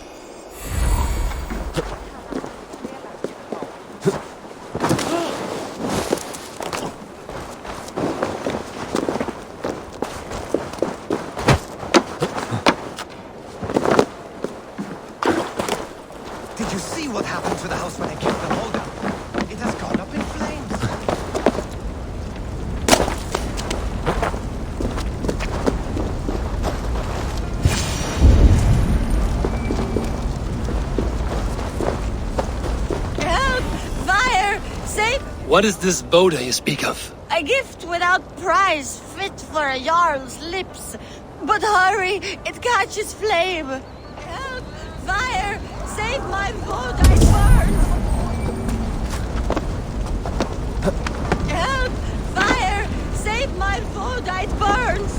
Did you see what happened to the house when I kicked the hole down? It has gone up in flames. Help! Fire! Save! What is this Boda you speak of? A gift without price, fit for a Jarl's lips. But hurry, it catches flame. Help! Fire! Save my food! I burn! Help! Fire! Save my food! It burns!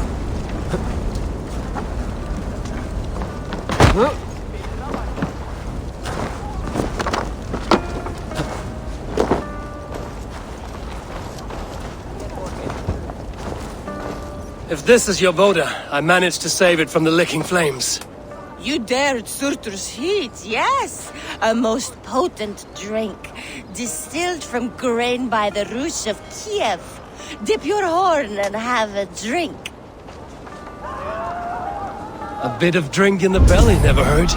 If this is your Voda, I managed to save it from the licking flames. You dared Surtur's heat, yes! A most potent drink, distilled from grain by the Rus of Kiev. Dip your horn and have a drink. A bit of drink in the belly never hurt.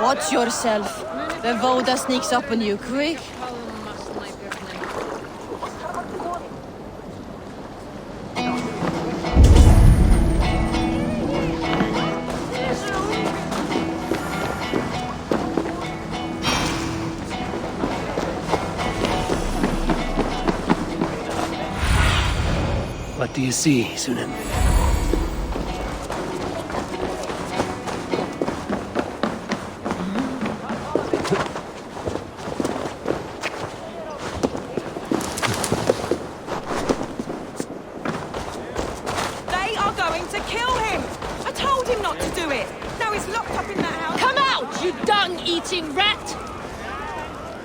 Watch yourself. The Voda sneaks up on you quick. What do you see, Sunan? They are going to kill him! I told him not to do it! Now he's locked up in that house. Come out, you dung-eating rat!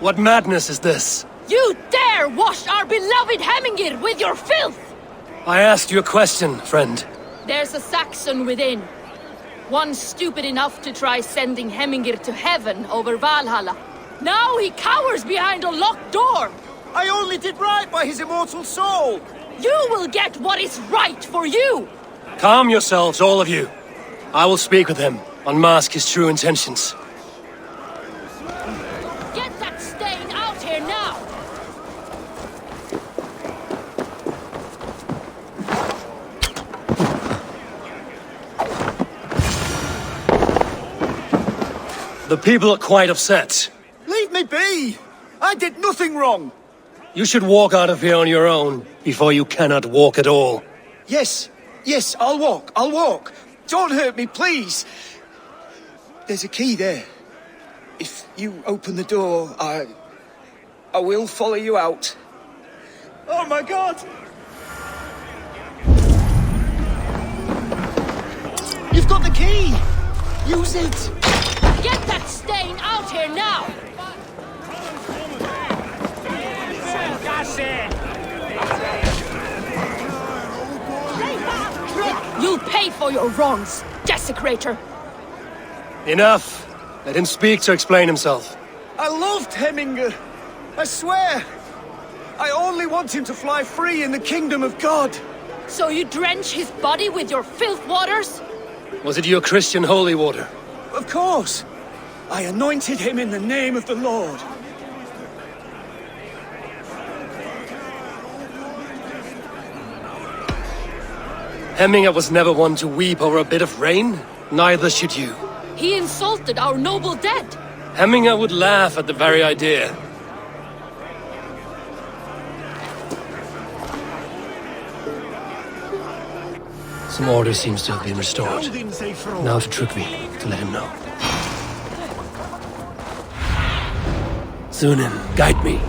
What madness is this? You dare wash our beloved Hemingir with your filth! I asked you a question, friend. There's a Saxon within. One stupid enough to try sending Hemingir to heaven over Valhalla. Now he cowers behind a locked door! I only did right by his immortal soul! You will get what is right for you! Calm yourselves, all of you. I will speak with him, unmask his true intentions. Get that stain out here now! The people are quite upset. Leave me be! I did nothing wrong! You should walk out of here on your own, before you cannot walk at all. Yes, I'll walk. Don't hurt me, please! There's a key there. If you open the door, I will follow you out. Oh my god! You've got the key! Use it! Get that stain out here now! You'll pay for your wrongs, desecrator! Enough! Let him speak to explain himself. I loved Hemingr. I swear. I only want him to fly free in the kingdom of God. So you drench his body with your filth waters? Was it your Christian holy water? Of course. I anointed him in the name of the Lord. Hemingr was never one to weep over a bit of rain. Neither should you. He insulted our noble dead. Hemingr would laugh at the very idea. Some order seems to have been restored. Now to Trygve, to let him know. Sunan, guide me.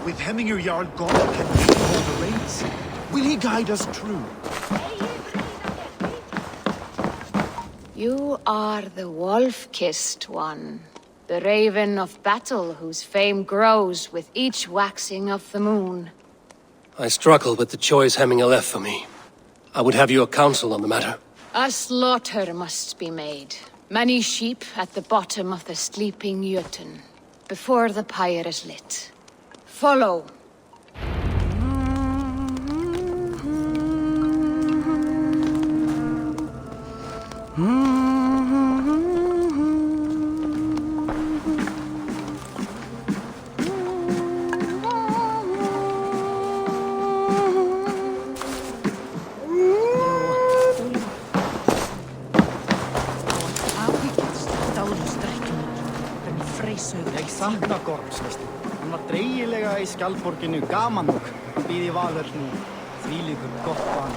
With Hemingr Jarl gone, can we hold the reins? Will he guide us true? You are the wolf-kissed one. The raven of battle whose fame grows with each waxing of the moon. I struggle with the choice Hemingr left for me. I would have your counsel on the matter. A slaughter must be made. Many sheep at the bottom of the sleeping Jötun, before the pyre is lit. Follow. Sandnakorpsvist. Hann var dreigilega í skjaldborginu gamanok. Hann býð í Valhöllni. Þvílíkur gott barn.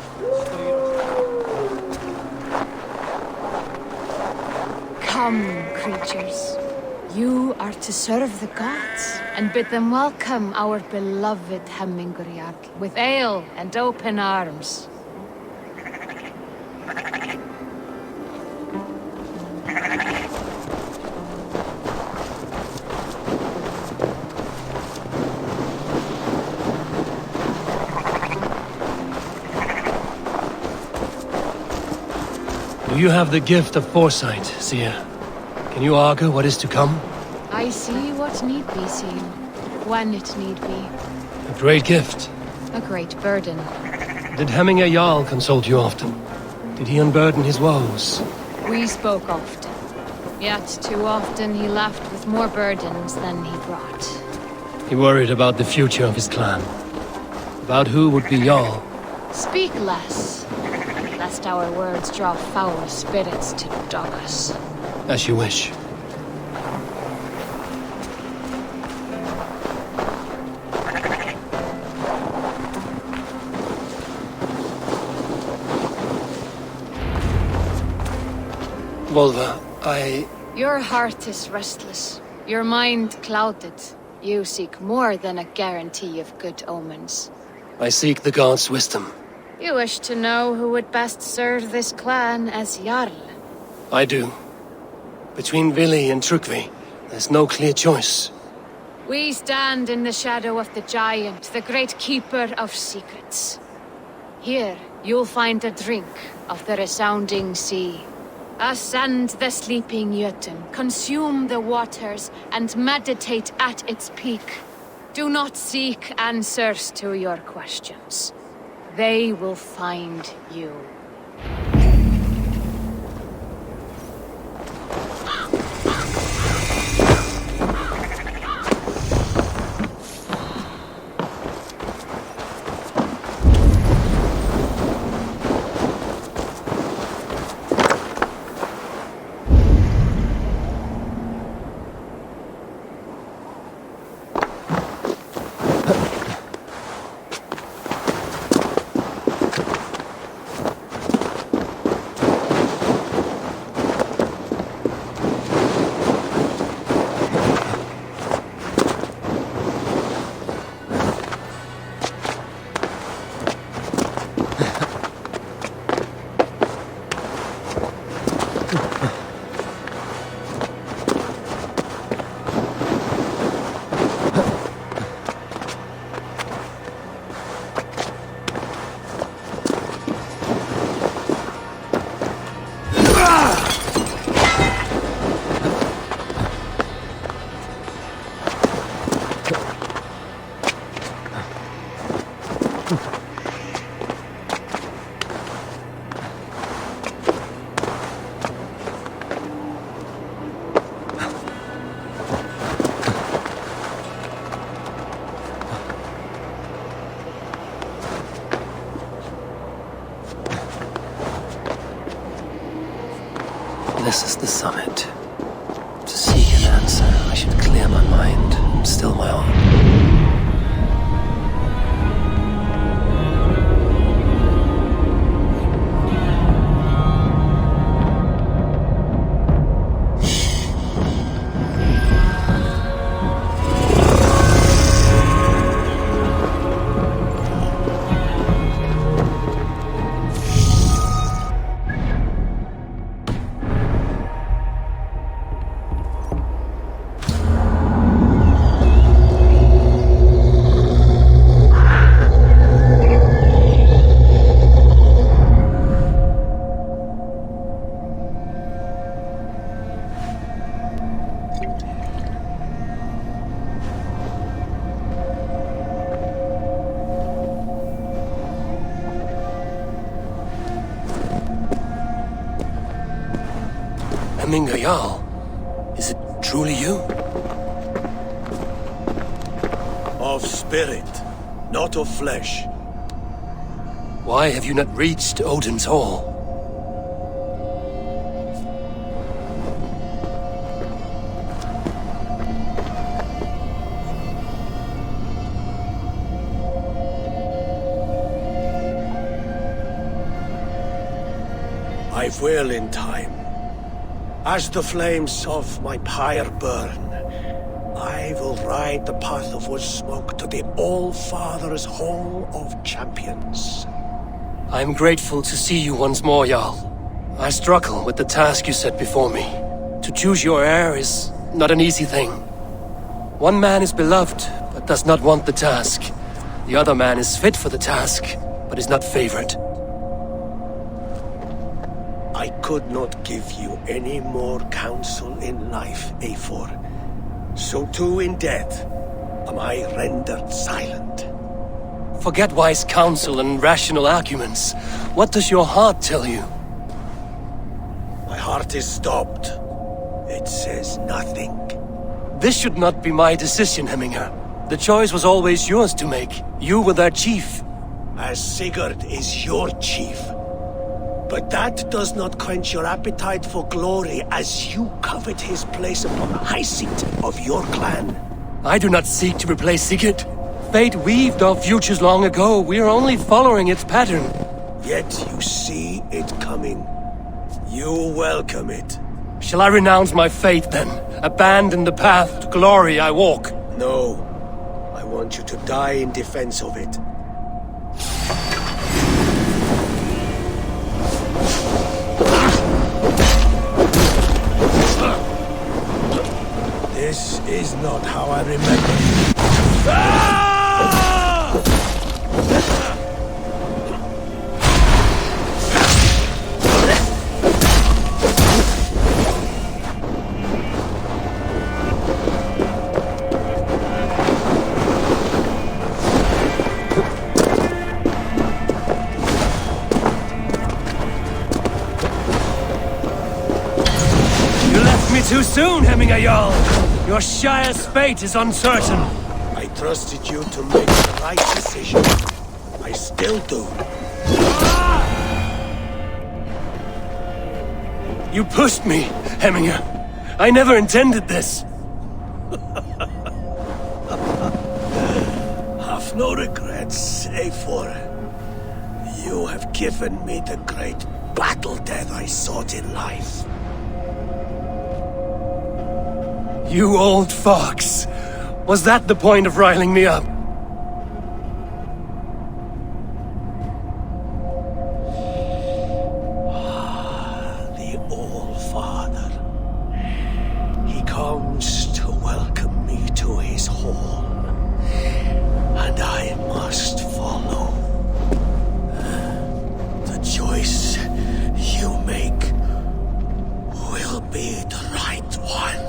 Come, creatures. You are to serve the gods, and bid them welcome our beloved Hemingurjarl with ale and open arms. You have the gift of foresight, seer. Can you argue what is to come? I see what need be seen, when it need be. A great gift. A great burden. Did Hemingr Jarl consult you often? Did he unburden his woes? We spoke often, yet too often he left with more burdens than he brought. He worried about the future of his clan. About who would be Jarl. Speak less, lest our words draw foul spirits to dog us. As you wish. Volva, Your heart is restless, your mind clouded. You seek more than a guarantee of good omens. I seek the gods' wisdom. You wish to know who would best serve this clan as Jarl. I do. Between Vili and Trukvi, there's no clear choice. We stand in the shadow of the giant, the great keeper of secrets. Here, you'll find a drink of the resounding sea. Ascend the sleeping Jötun, consume the waters, and meditate at its peak. Do not seek answers to your questions. They will find you. This is the summit. To seek an answer, I should clear my mind and still my heart. Hemingr Jarl, is it truly you? Of spirit, not of flesh. Why have you not reached Odin's Hall? I will in time. As the flames of my pyre burn, I will ride the path of wood smoke to the All-Father's Hall of Champions. I'm grateful to see you once more, Jarl. I struggle with the task you set before me. To choose your heir is not an easy thing. One man is beloved, but does not want the task. The other man is fit for the task, but is not favored. I could not give you any more counsel in life, Eivor. So too in death am I rendered silent. Forget wise counsel and rational arguments. What does your heart tell you? My heart is stopped. It says nothing. This should not be my decision, Hemminger. The choice was always yours to make. You were their chief. As Sigurd is your chief. But that does not quench your appetite for glory as you covet his place upon the high seat of your clan. I do not seek to replace Sigurd. Fate weaved our futures long ago. We are only following its pattern. Yet you see it coming. You welcome it. Shall I renounce my faith then? Abandon the path to glory I walk? No. I want you to die in defense of it. This is not how I remember. Too soon, Hemminger Jarl. Your Shire's fate is uncertain. I trusted you to make the right decision. I still do. You pushed me, Hemminger. I never intended this. Have no regrets, Eivor. You have given me the great battle death I sought in life. You old fox! Was that the point of riling me up? The All-Father. He comes to welcome me to his hall. And I must follow. The choice you make will be the right one.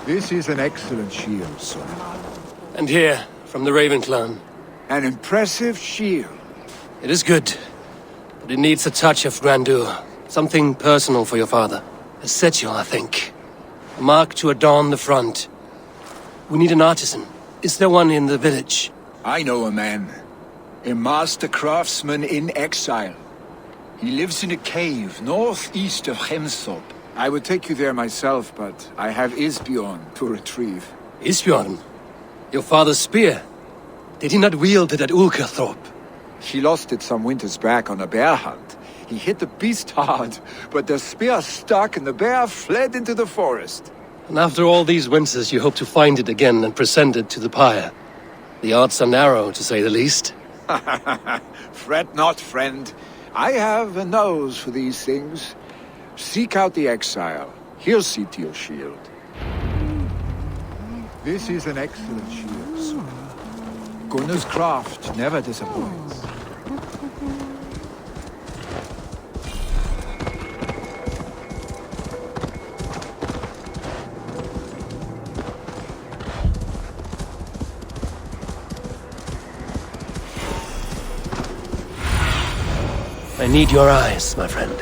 This is an excellent shield, son. And here, from the Raven clan. An impressive shield. It is good, but it needs a touch of grandeur. Something personal for your father. A setchel, I think. A mark to adorn the front. We need an artisan. Is there one in the village? I know a man. A master craftsman in exile. He lives in a cave northeast of Hemthorpe. I would take you there myself, but I have Isbjorn to retrieve. Isbjorn? Your father's spear? Did he not wield it at Ultrawide? He lost it some winters back on a bear hunt. He hit the beast hard, but the spear stuck and the bear fled into the forest. And after all these winters, you hope to find it again and present it to the pyre. The odds are narrow, to say the least. Fret not, friend. I have a nose for these things. Seek out the exile. He'll see to your shield. This is an excellent shield, son. Gunnar's craft never disappoints. I need your eyes, my friend.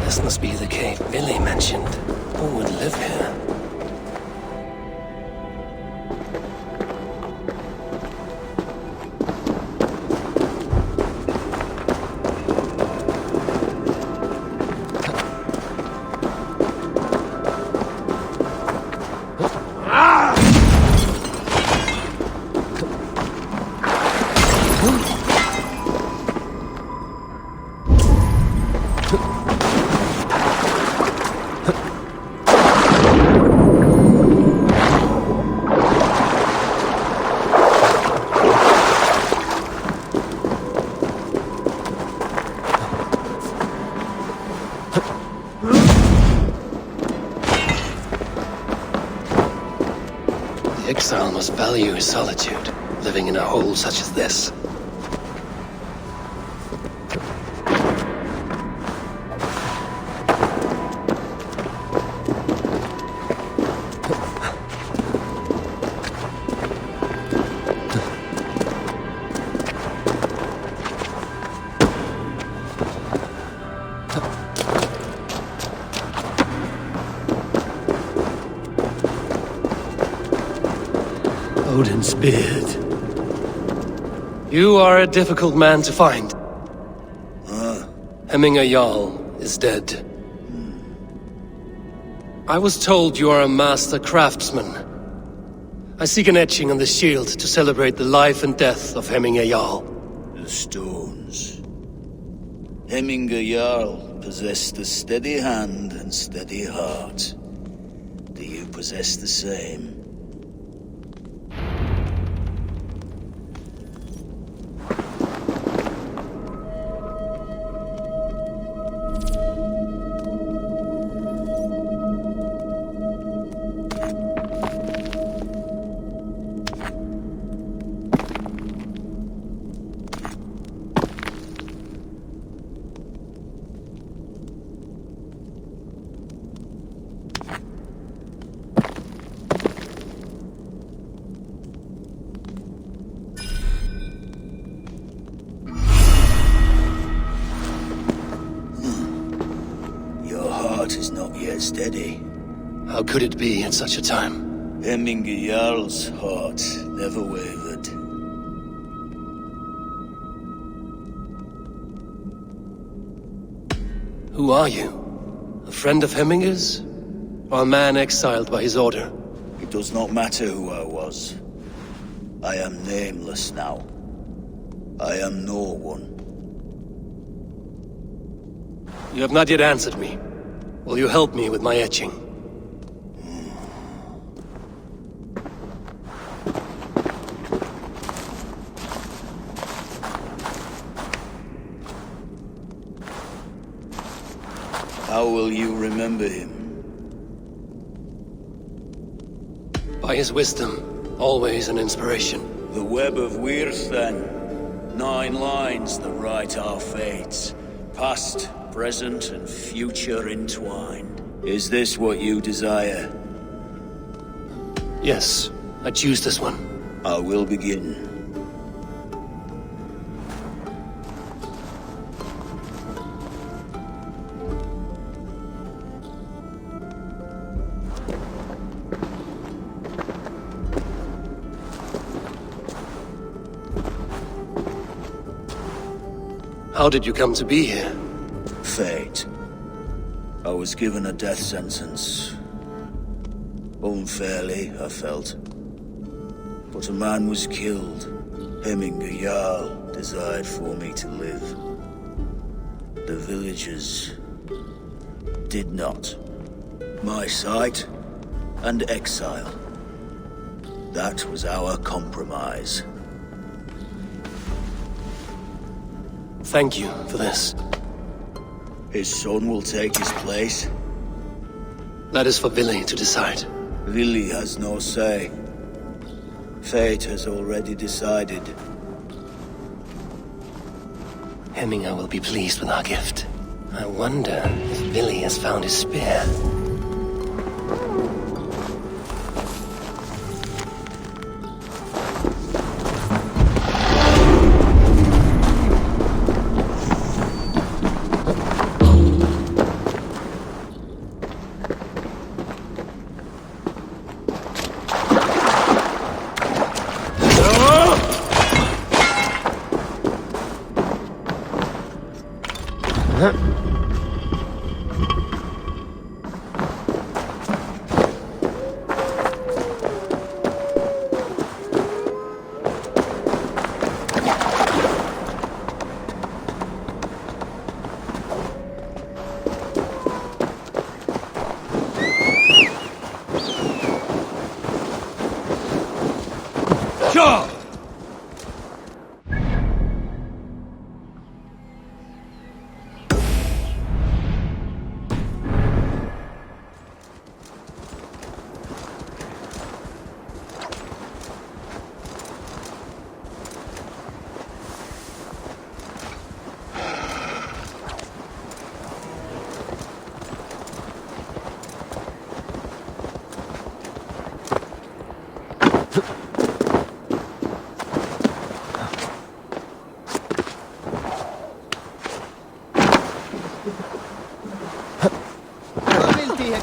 This must be the cave Billy mentioned. Who would live here? The exile must value his solitude, living in a hole such as this. Odin's beard. You are a difficult man to find. Hemminger Jarl is dead. I was told you are a master craftsman. I seek an etching on the shield to celebrate the life and death of Hemminger Jarl. The stones. Hemminger Jarl possessed a steady hand and steady heart. Do you possess the same? Is not yet steady. How could it be at such a time? Hemminger Jarl's heart never wavered. Who are you? A friend of Hemminger's? Or a man exiled by his order? It does not matter who I was. I am nameless now. I am no one. You have not yet answered me. Will you help me with my etching? How will you remember him? By his wisdom, always an inspiration. The web of Wirth, then. 9 lines that write our fates. Past, present, and future entwined. Is this what you desire? Yes, I choose this one. I will begin. How did you come to be here? Fate. I was given a death sentence. Unfairly, I felt. But a man was killed. Hemminger Jarl desired for me to live. The villagers did not. My sight and exile. That was our compromise. Thank you for this. His son will take his place. That is for Vili to decide. Vili has no say. Fate has already decided. Hemminger will be pleased with our gift. I wonder if Vili has found his spear.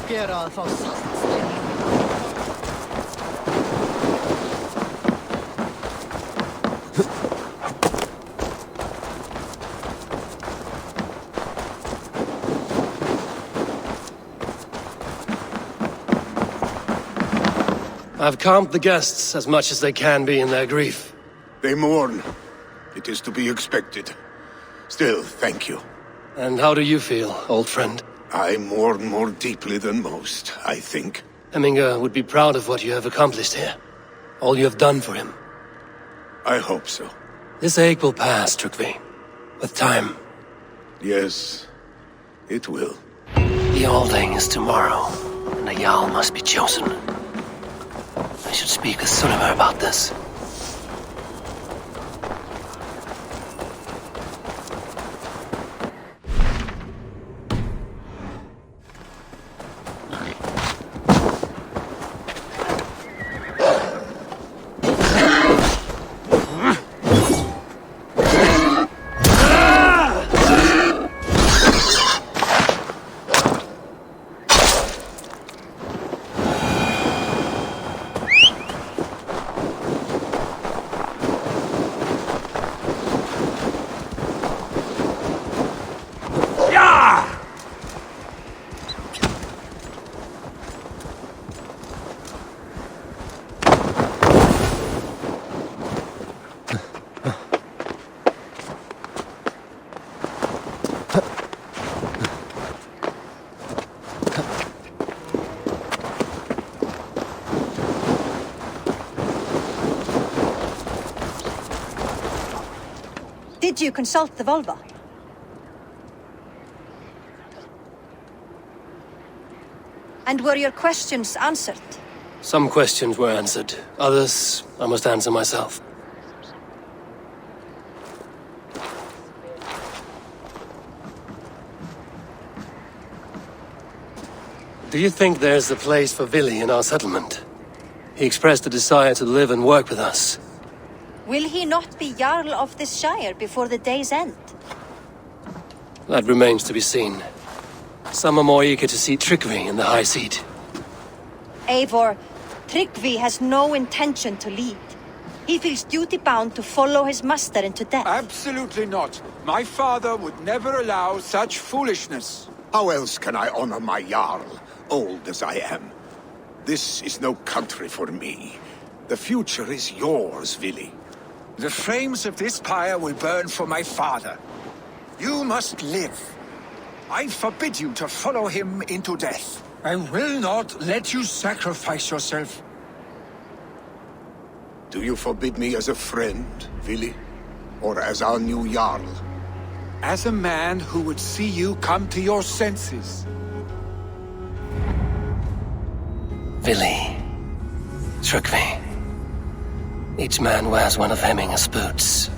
Gera þá saltstein. I've calmed the guests as much as they can be in their grief. They mourn. It is to be expected. Still, thank you. And how do you feel, old friend? I mourn more deeply than most, I think. Hemminger would be proud of what you have accomplished here. All you have done for him. I hope so. This ache will pass, Trygve. With time. Yes, it will. The Alding is tomorrow, and a Jarl must be chosen. I should speak with Sunniver about this. Did you consult the Volva? And were your questions answered? Some questions were answered. Others, I must answer myself. Do you think there's a place for Vili in our settlement? He expressed a desire to live and work with us. Will he not be Jarl of this Shire before the day's end? That remains to be seen. Some are more eager to see Tryggvi in the high seat. Eivor, Tryggvi has no intention to lead. He feels duty-bound to follow his master into death. Absolutely not. My father would never allow such foolishness. How else can I honor my Jarl, old as I am? This is no country for me. The future is yours, Vili. The flames of this pyre will burn for my father. You must live. I forbid you to follow him into death. I will not let you sacrifice yourself. Do you forbid me as a friend, Vili? Or as our new Jarl? As a man who would see you come to your senses. Vili. Tryggvi. Each man wears one of Hemminger's boots,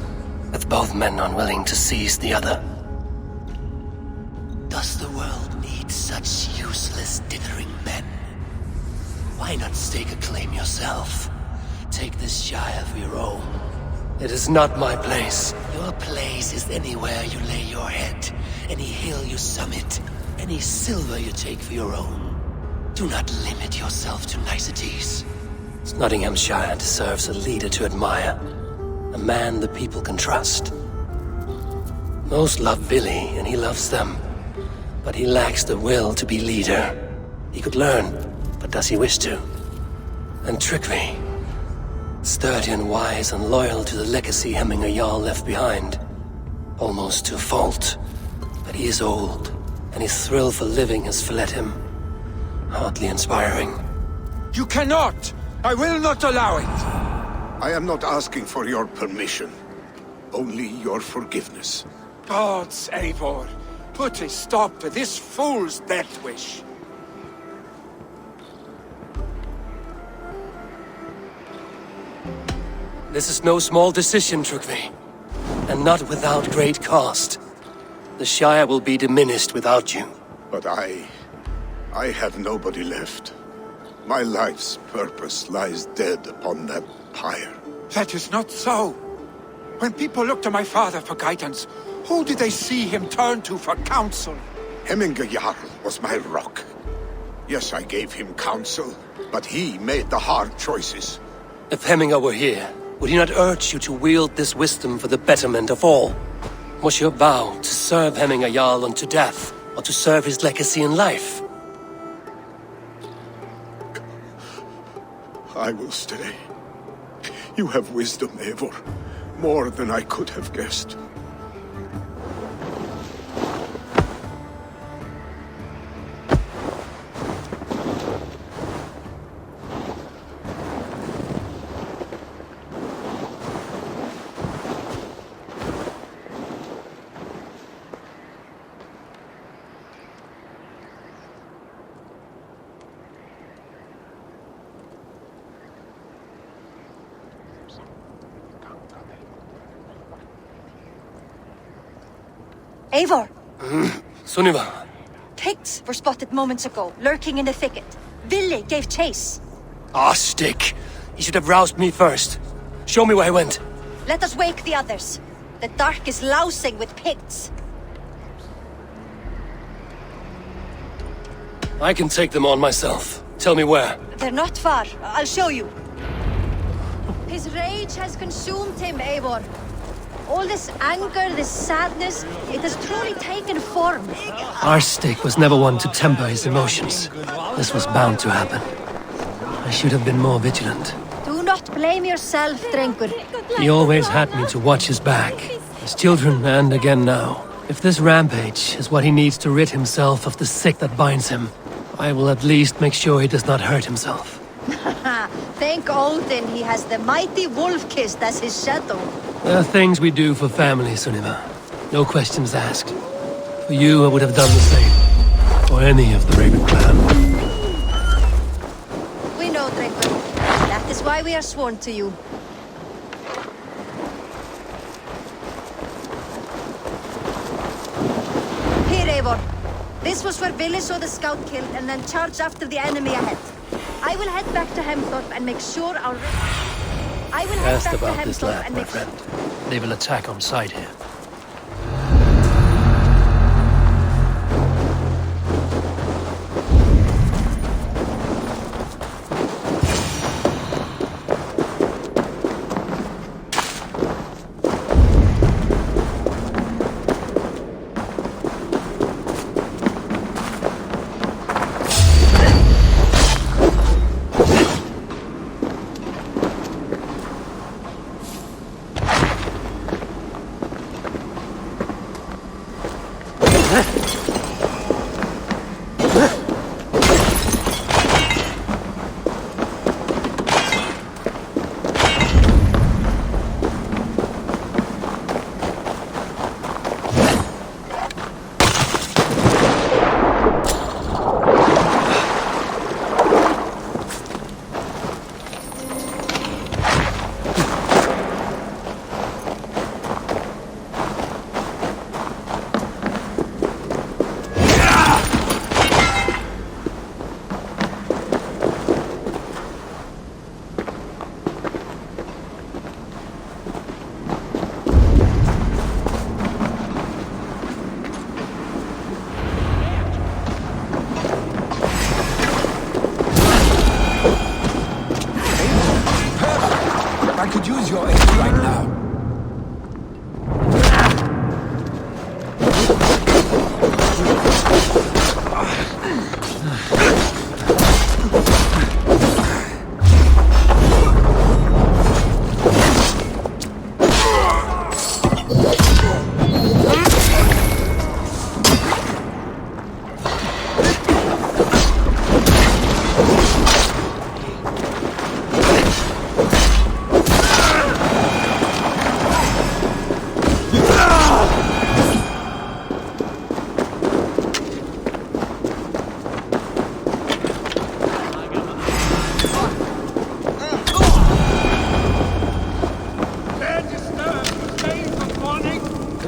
with both men unwilling to seize the other. Does the world need such useless, dithering men? Why not stake a claim yourself? Take this Shire for your own. It is not my place. Your place is anywhere you lay your head, any hill you summit, any silver you take for your own. Do not limit yourself to niceties. Nottinghamshire deserves a leader to admire. A man the people can trust. Most love Vili, and he loves them. But he lacks the will to be leader. He could learn, but does he wish to? And Tryggvi. Sturdy and wise and loyal to the legacy Hemminger Jarl left behind. Almost to a fault. But he is old, and his thrill for living has fled him. Hardly inspiring. You cannot! I will not allow it! I am not asking for your permission. Only your forgiveness. Gods, Eivor, put a stop to this fool's death wish. This is no small decision, Tryggvi. And not without great cost. The Shire will be diminished without you. But I have nobody left. My life's purpose lies dead upon that pyre. That is not so. When people look to my father for guidance, who did they see him turn to for counsel? Hemminger Jarl was my rock. Yes, I gave him counsel, but he made the hard choices. If Hemminger were here, would he not urge you to wield this wisdom for the betterment of all? Was your vow to serve Hemminger Jarl unto death, or to serve his legacy in life? I will stay. You have wisdom, Eivor. More than I could have guessed. Eivor! Sunniva! Pigs were spotted moments ago, lurking in the thicket. Vili gave chase. Ah, stick! He should have roused me first. Show me where he went. Let us wake the others. The dark is lousing with pigs. I can take them on myself. Tell me where. They're not far. I'll show you. His rage has consumed him, Eivor. All this anger, this sadness, it has truly taken form. Arstic was never one to temper his emotions. This was bound to happen. I should have been more vigilant. Do not blame yourself, Drengur. He always had me to watch his back. His children, and again now. If this rampage is what he needs to rid himself of the sick that binds him, I will at least make sure he does not hurt himself. Thank Odin he has the mighty Wolf-Kissed as his shadow. There are things we do for family, Sunniva. No questions asked. For you, I would have done the same. For any of the Raven clan. We know, Drengur. That is why we are sworn to you. Here, Eivor. This was where Billy saw the scout killed and then charged after the enemy ahead. I will head back to Hemthorpe and make sure our... Asked about this lad, my friend. They will attack on sight here.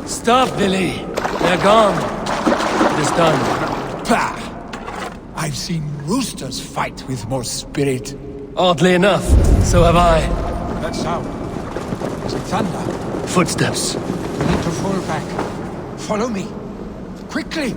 Stop, Billy. They're gone. It is done. Bah! I've seen roosters fight with more spirit. Oddly enough, so have I. That sound. Is it thunder? Footsteps. We need to fall back. Follow me. Quickly!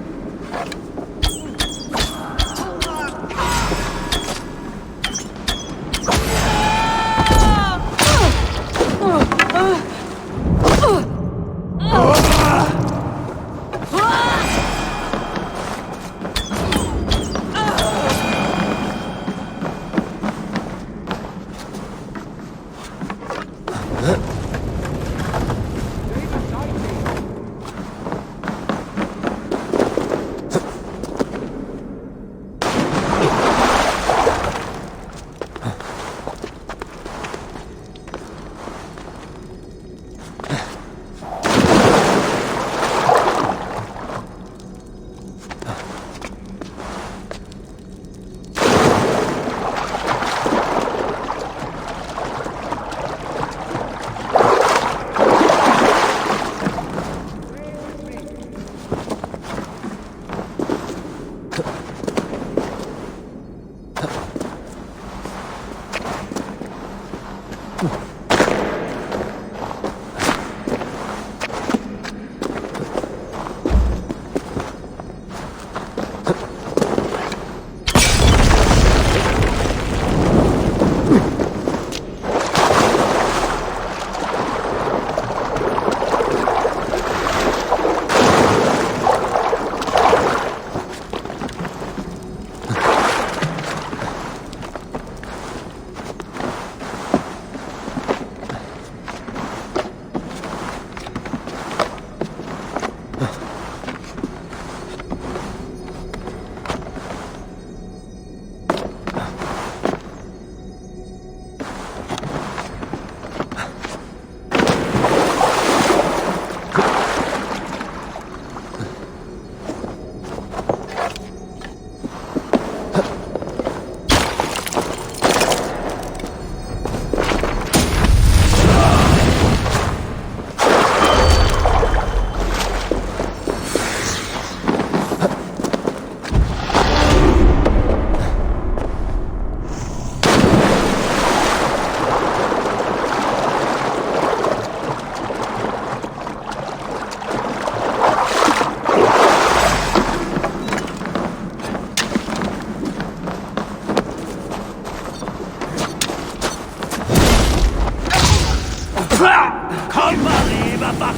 Kom og leve bak!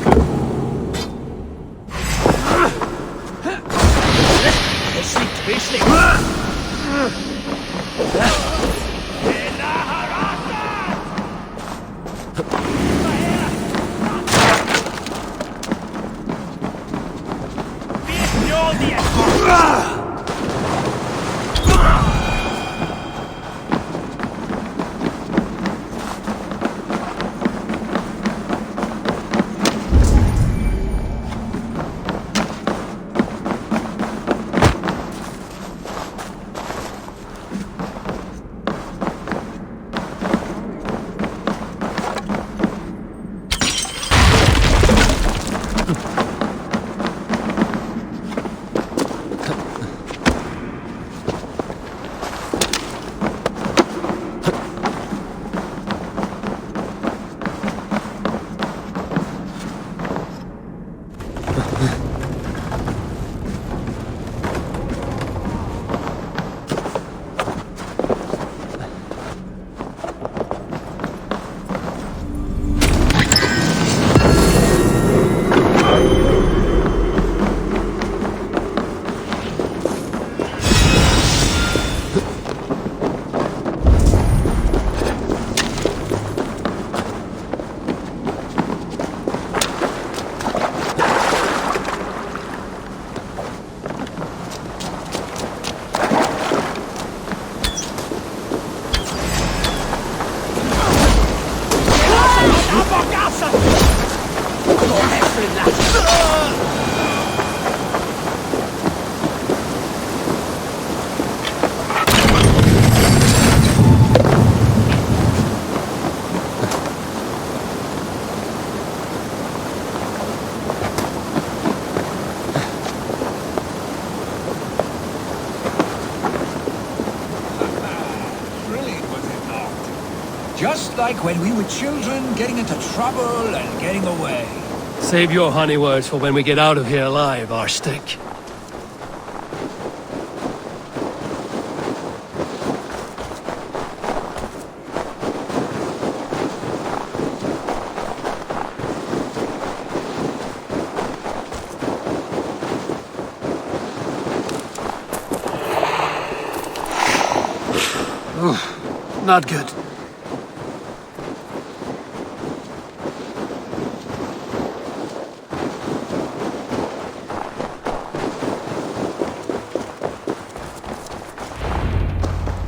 Slik, slik. Just like when we were children, getting into trouble and getting away. Save your honey words for when we get out of here alive, Arstick. Not good.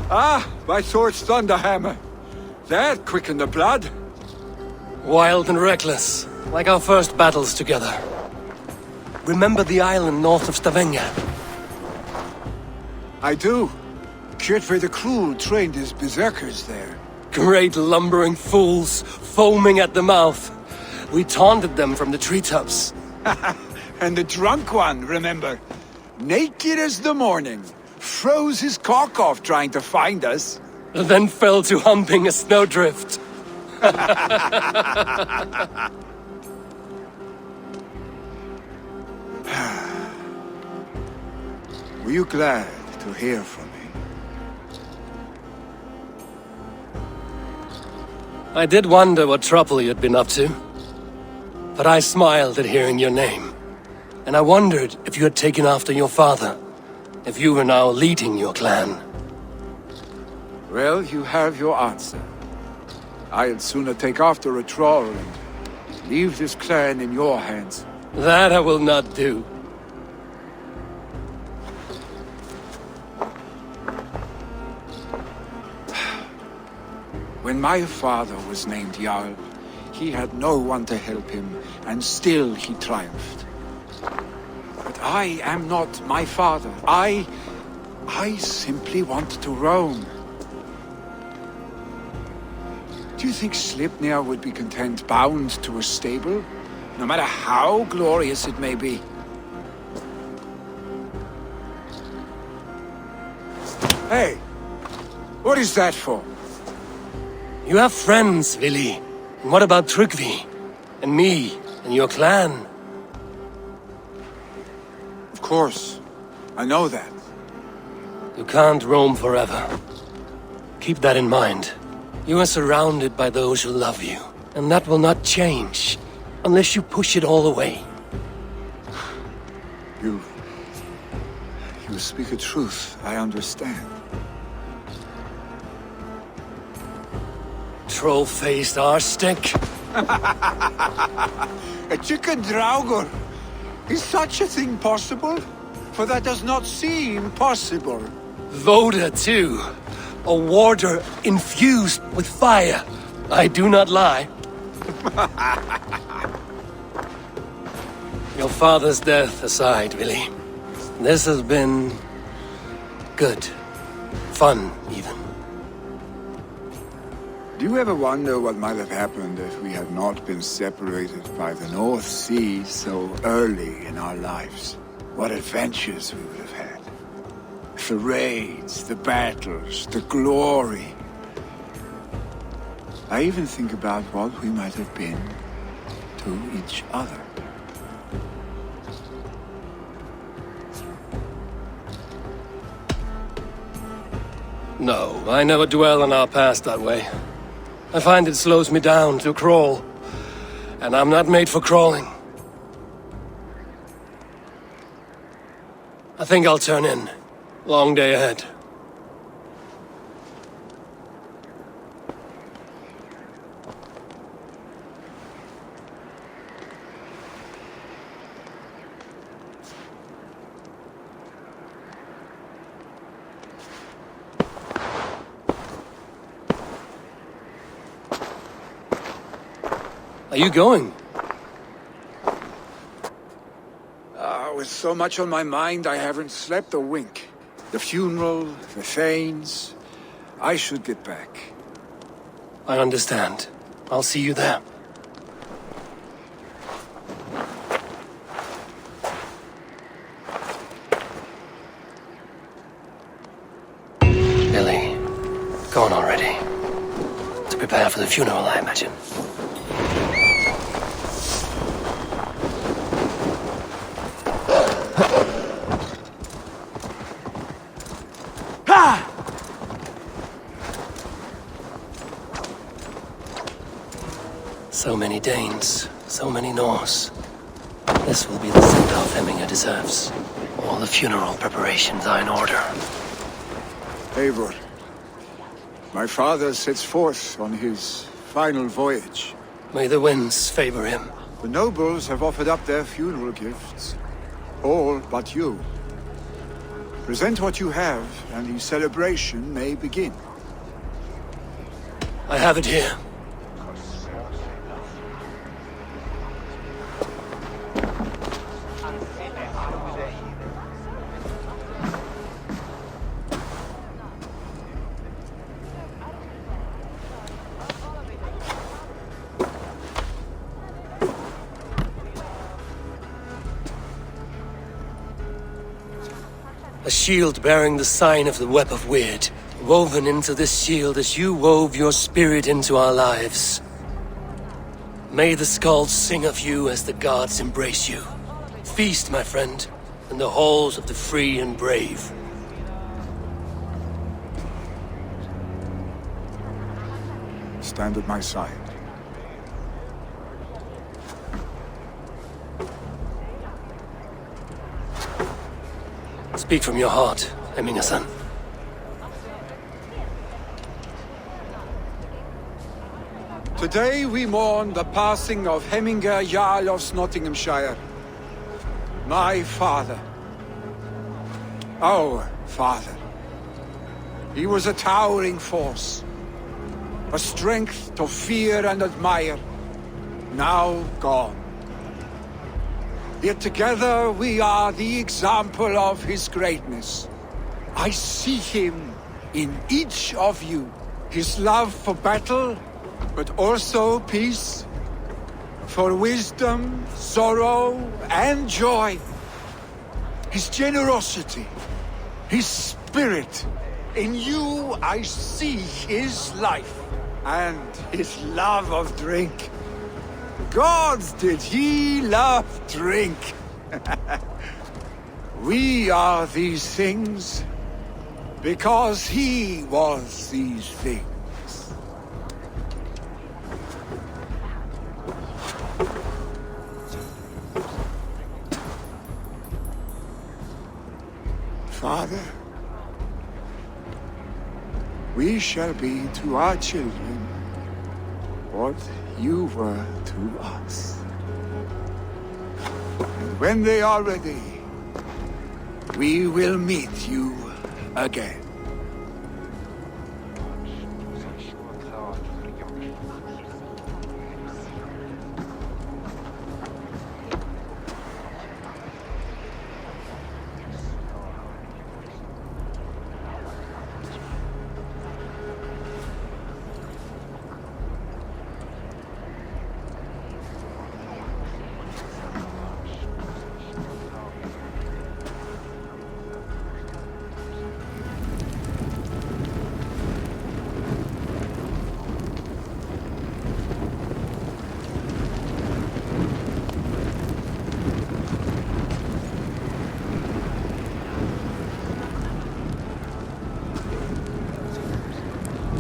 Ah, my sword's thunderhammer. That quickened the blood. Wild and reckless, like our first battles together. Remember the island north of Stavanger? I do. Kjotve the Cruel trained his berserkers there. Great lumbering fools, foaming at the mouth. We taunted them from the treetops. And the drunk one, remember? Naked as the morning. Froze his cock off trying to find us. Then fell to humping a snowdrift. Were you glad to hear from me? I did wonder what trouble you'd been up to. But I smiled at hearing your name. And I wondered if you had taken after your father. If you were now leading your clan. Well, you have your answer. I'd sooner take after a troll and leave this clan in your hands. That I will not do. When my father was named Jarl, he had no one to help him, and still he triumphed. But I am not my father. I simply want to roam. Do you think Sleipnir would be content bound to a stable? No matter how glorious it may be? Hey! What is that for? You have friends, Vili. And what about Tryggvi? And me? And your clan? Of course. I know that. You can't roam forever. Keep that in mind. You are surrounded by those who love you. And that will not change, unless you push it all away. You speak a truth, I understand. Troll-faced arse-stink. A chicken Draugr! Is such a thing possible? For that does not seem possible. Voda, too. A warder infused with fire. I do not lie. Your father's death aside, Willie. This has been... good. Fun, even. Do you ever wonder what might have happened if we had not been separated by the North Sea so early in our lives? What adventures we would have had. The raids, the battles, the glory. I even think about what we might have been to each other. No, I never dwell on our past that way. I find it slows me down to crawl. And I'm not made for crawling. I think I'll turn in. Long day ahead. Are you going? With so much on my mind, I haven't slept a wink. The funeral, the Thanes. I should get back. I understand. I'll see you there. Billy, go on already. To prepare for the funeral, I imagine. So many Danes, so many Norse. This will be the send-off Hemminger deserves. All the funeral preparations are in order. Eivor, my father sets forth on his final voyage. May the winds favor him. The nobles have offered up their funeral gifts. All but you. Present what you have, and the celebration may begin. I have it here. A shield bearing the sign of the Web of Weird, woven into this shield as you wove your spirit into our lives. May the skulls sing of you as the gods embrace you. Feast, my friend, in the halls of the free and brave. Stand at my side. Speak from your heart, Hemminger-san. Today we mourn the passing of Hemminger Jarl of Nottinghamshire. My father. Our father. He was a towering force. A strength to fear and admire. Now gone. Yet together we are the example of his greatness. I see him in each of you. His love for battle, but also peace. For wisdom, sorrow, and joy. His generosity, his spirit. In you I see his life, and his love of drink. Gods, did he love drink! We are these things because he was these things. Father, we shall be to our children what you were to us. And when they are ready, we will meet you again.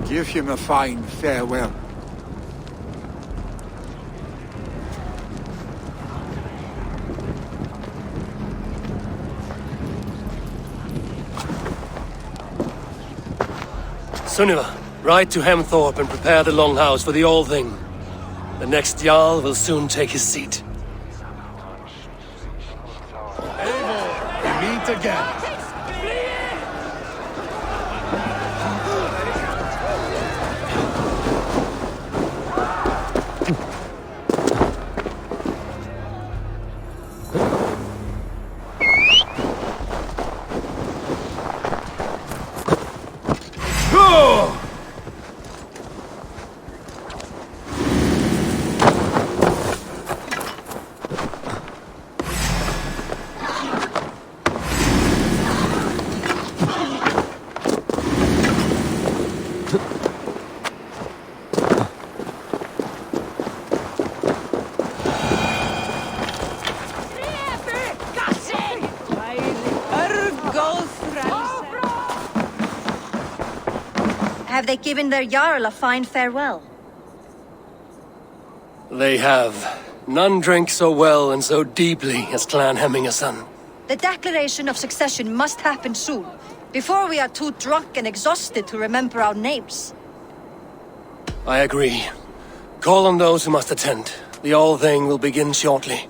Give him a fine farewell. Sunniva, ride to Hemthorpe and prepare the Longhouse for the All-Thing. The next Jarl will soon take his seat. Eivor, we meet again. Have they given their Jarl a fine farewell? They have. None drank so well and so deeply as Clan Hemmingerson. The declaration of succession must happen soon, before we are too drunk and exhausted to remember our names. I agree. Call on those who must attend. The All-Thing will begin shortly.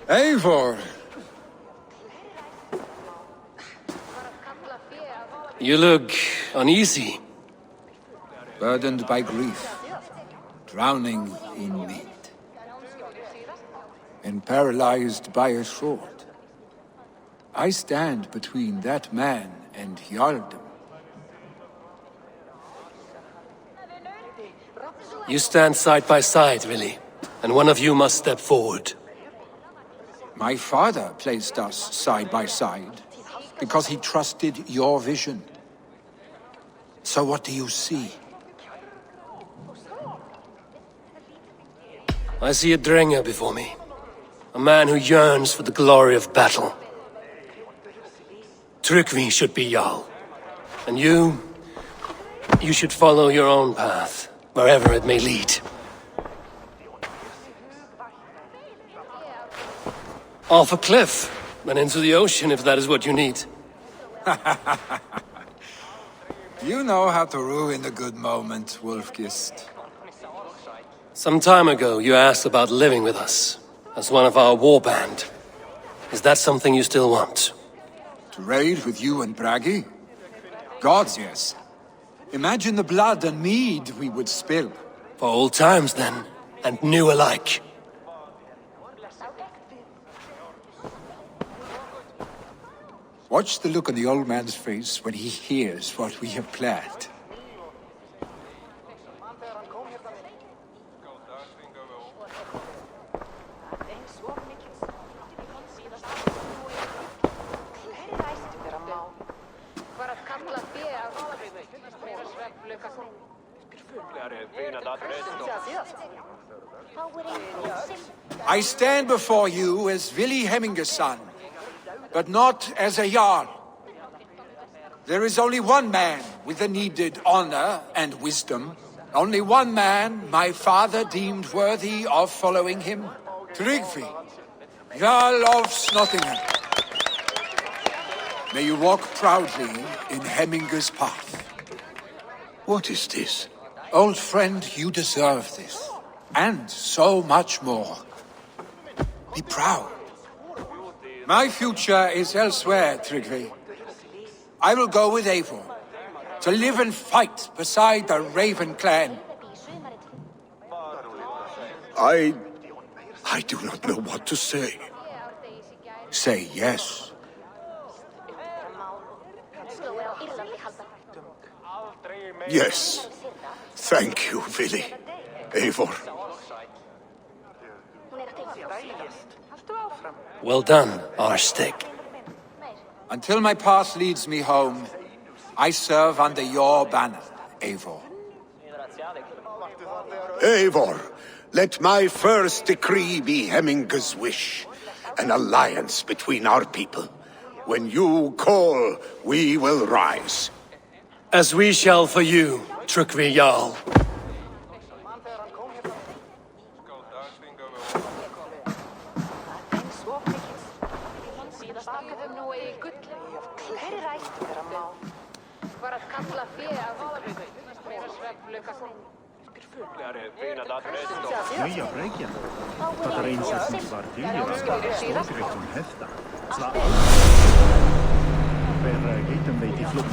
Eivor! You look uneasy. Burdened by grief, drowning in mead, and paralyzed by a sword. I stand between that man and Jarldom. You stand side by side, really, and one of you must step forward. My father placed us side by side because he trusted your vision. So what do you see? I see a Drenger before me. A man who yearns for the glory of battle. Tryggvi should be Jarl. And you should follow your own path, wherever it may lead. Off a cliff, and into the ocean if that is what you need. You know how to ruin a good moment, Wolfgist. Some time ago, you asked about living with us, as one of our warband. Is that something you still want? To raid with you and Bragi? Gods, yes. Imagine the blood and mead we would spill. For old times, then, and new alike. Watch the look on the old man's face when he hears what we have planned. I stand before you as Vili Hemmingerson, but not as a Jarl. There is only one man with the needed honor and wisdom. Only one man my father deemed worthy of following him. Tryggvi, Jarl of Snottingham. May you walk proudly in Heminger's path. What is this? Old friend, you deserve this. And so much more. Be proud. My future is elsewhere, Tryggvi. I will go with Eivor, to live and fight beside the Raven clan. I do not know what to say. Say yes. Yes. Thank you, Vili. Eivor. Well done, Arstig. Until my path leads me home, I serve under your banner, Eivor. Eivor, let my first decree be Heminger's wish. An alliance between our people. When you call, we will rise. As we shall for you, Tryggvi Jarl. Nya bräggen. Katarinsätten var tydligare. Stålgrepp från häfta. För giten vet i flukt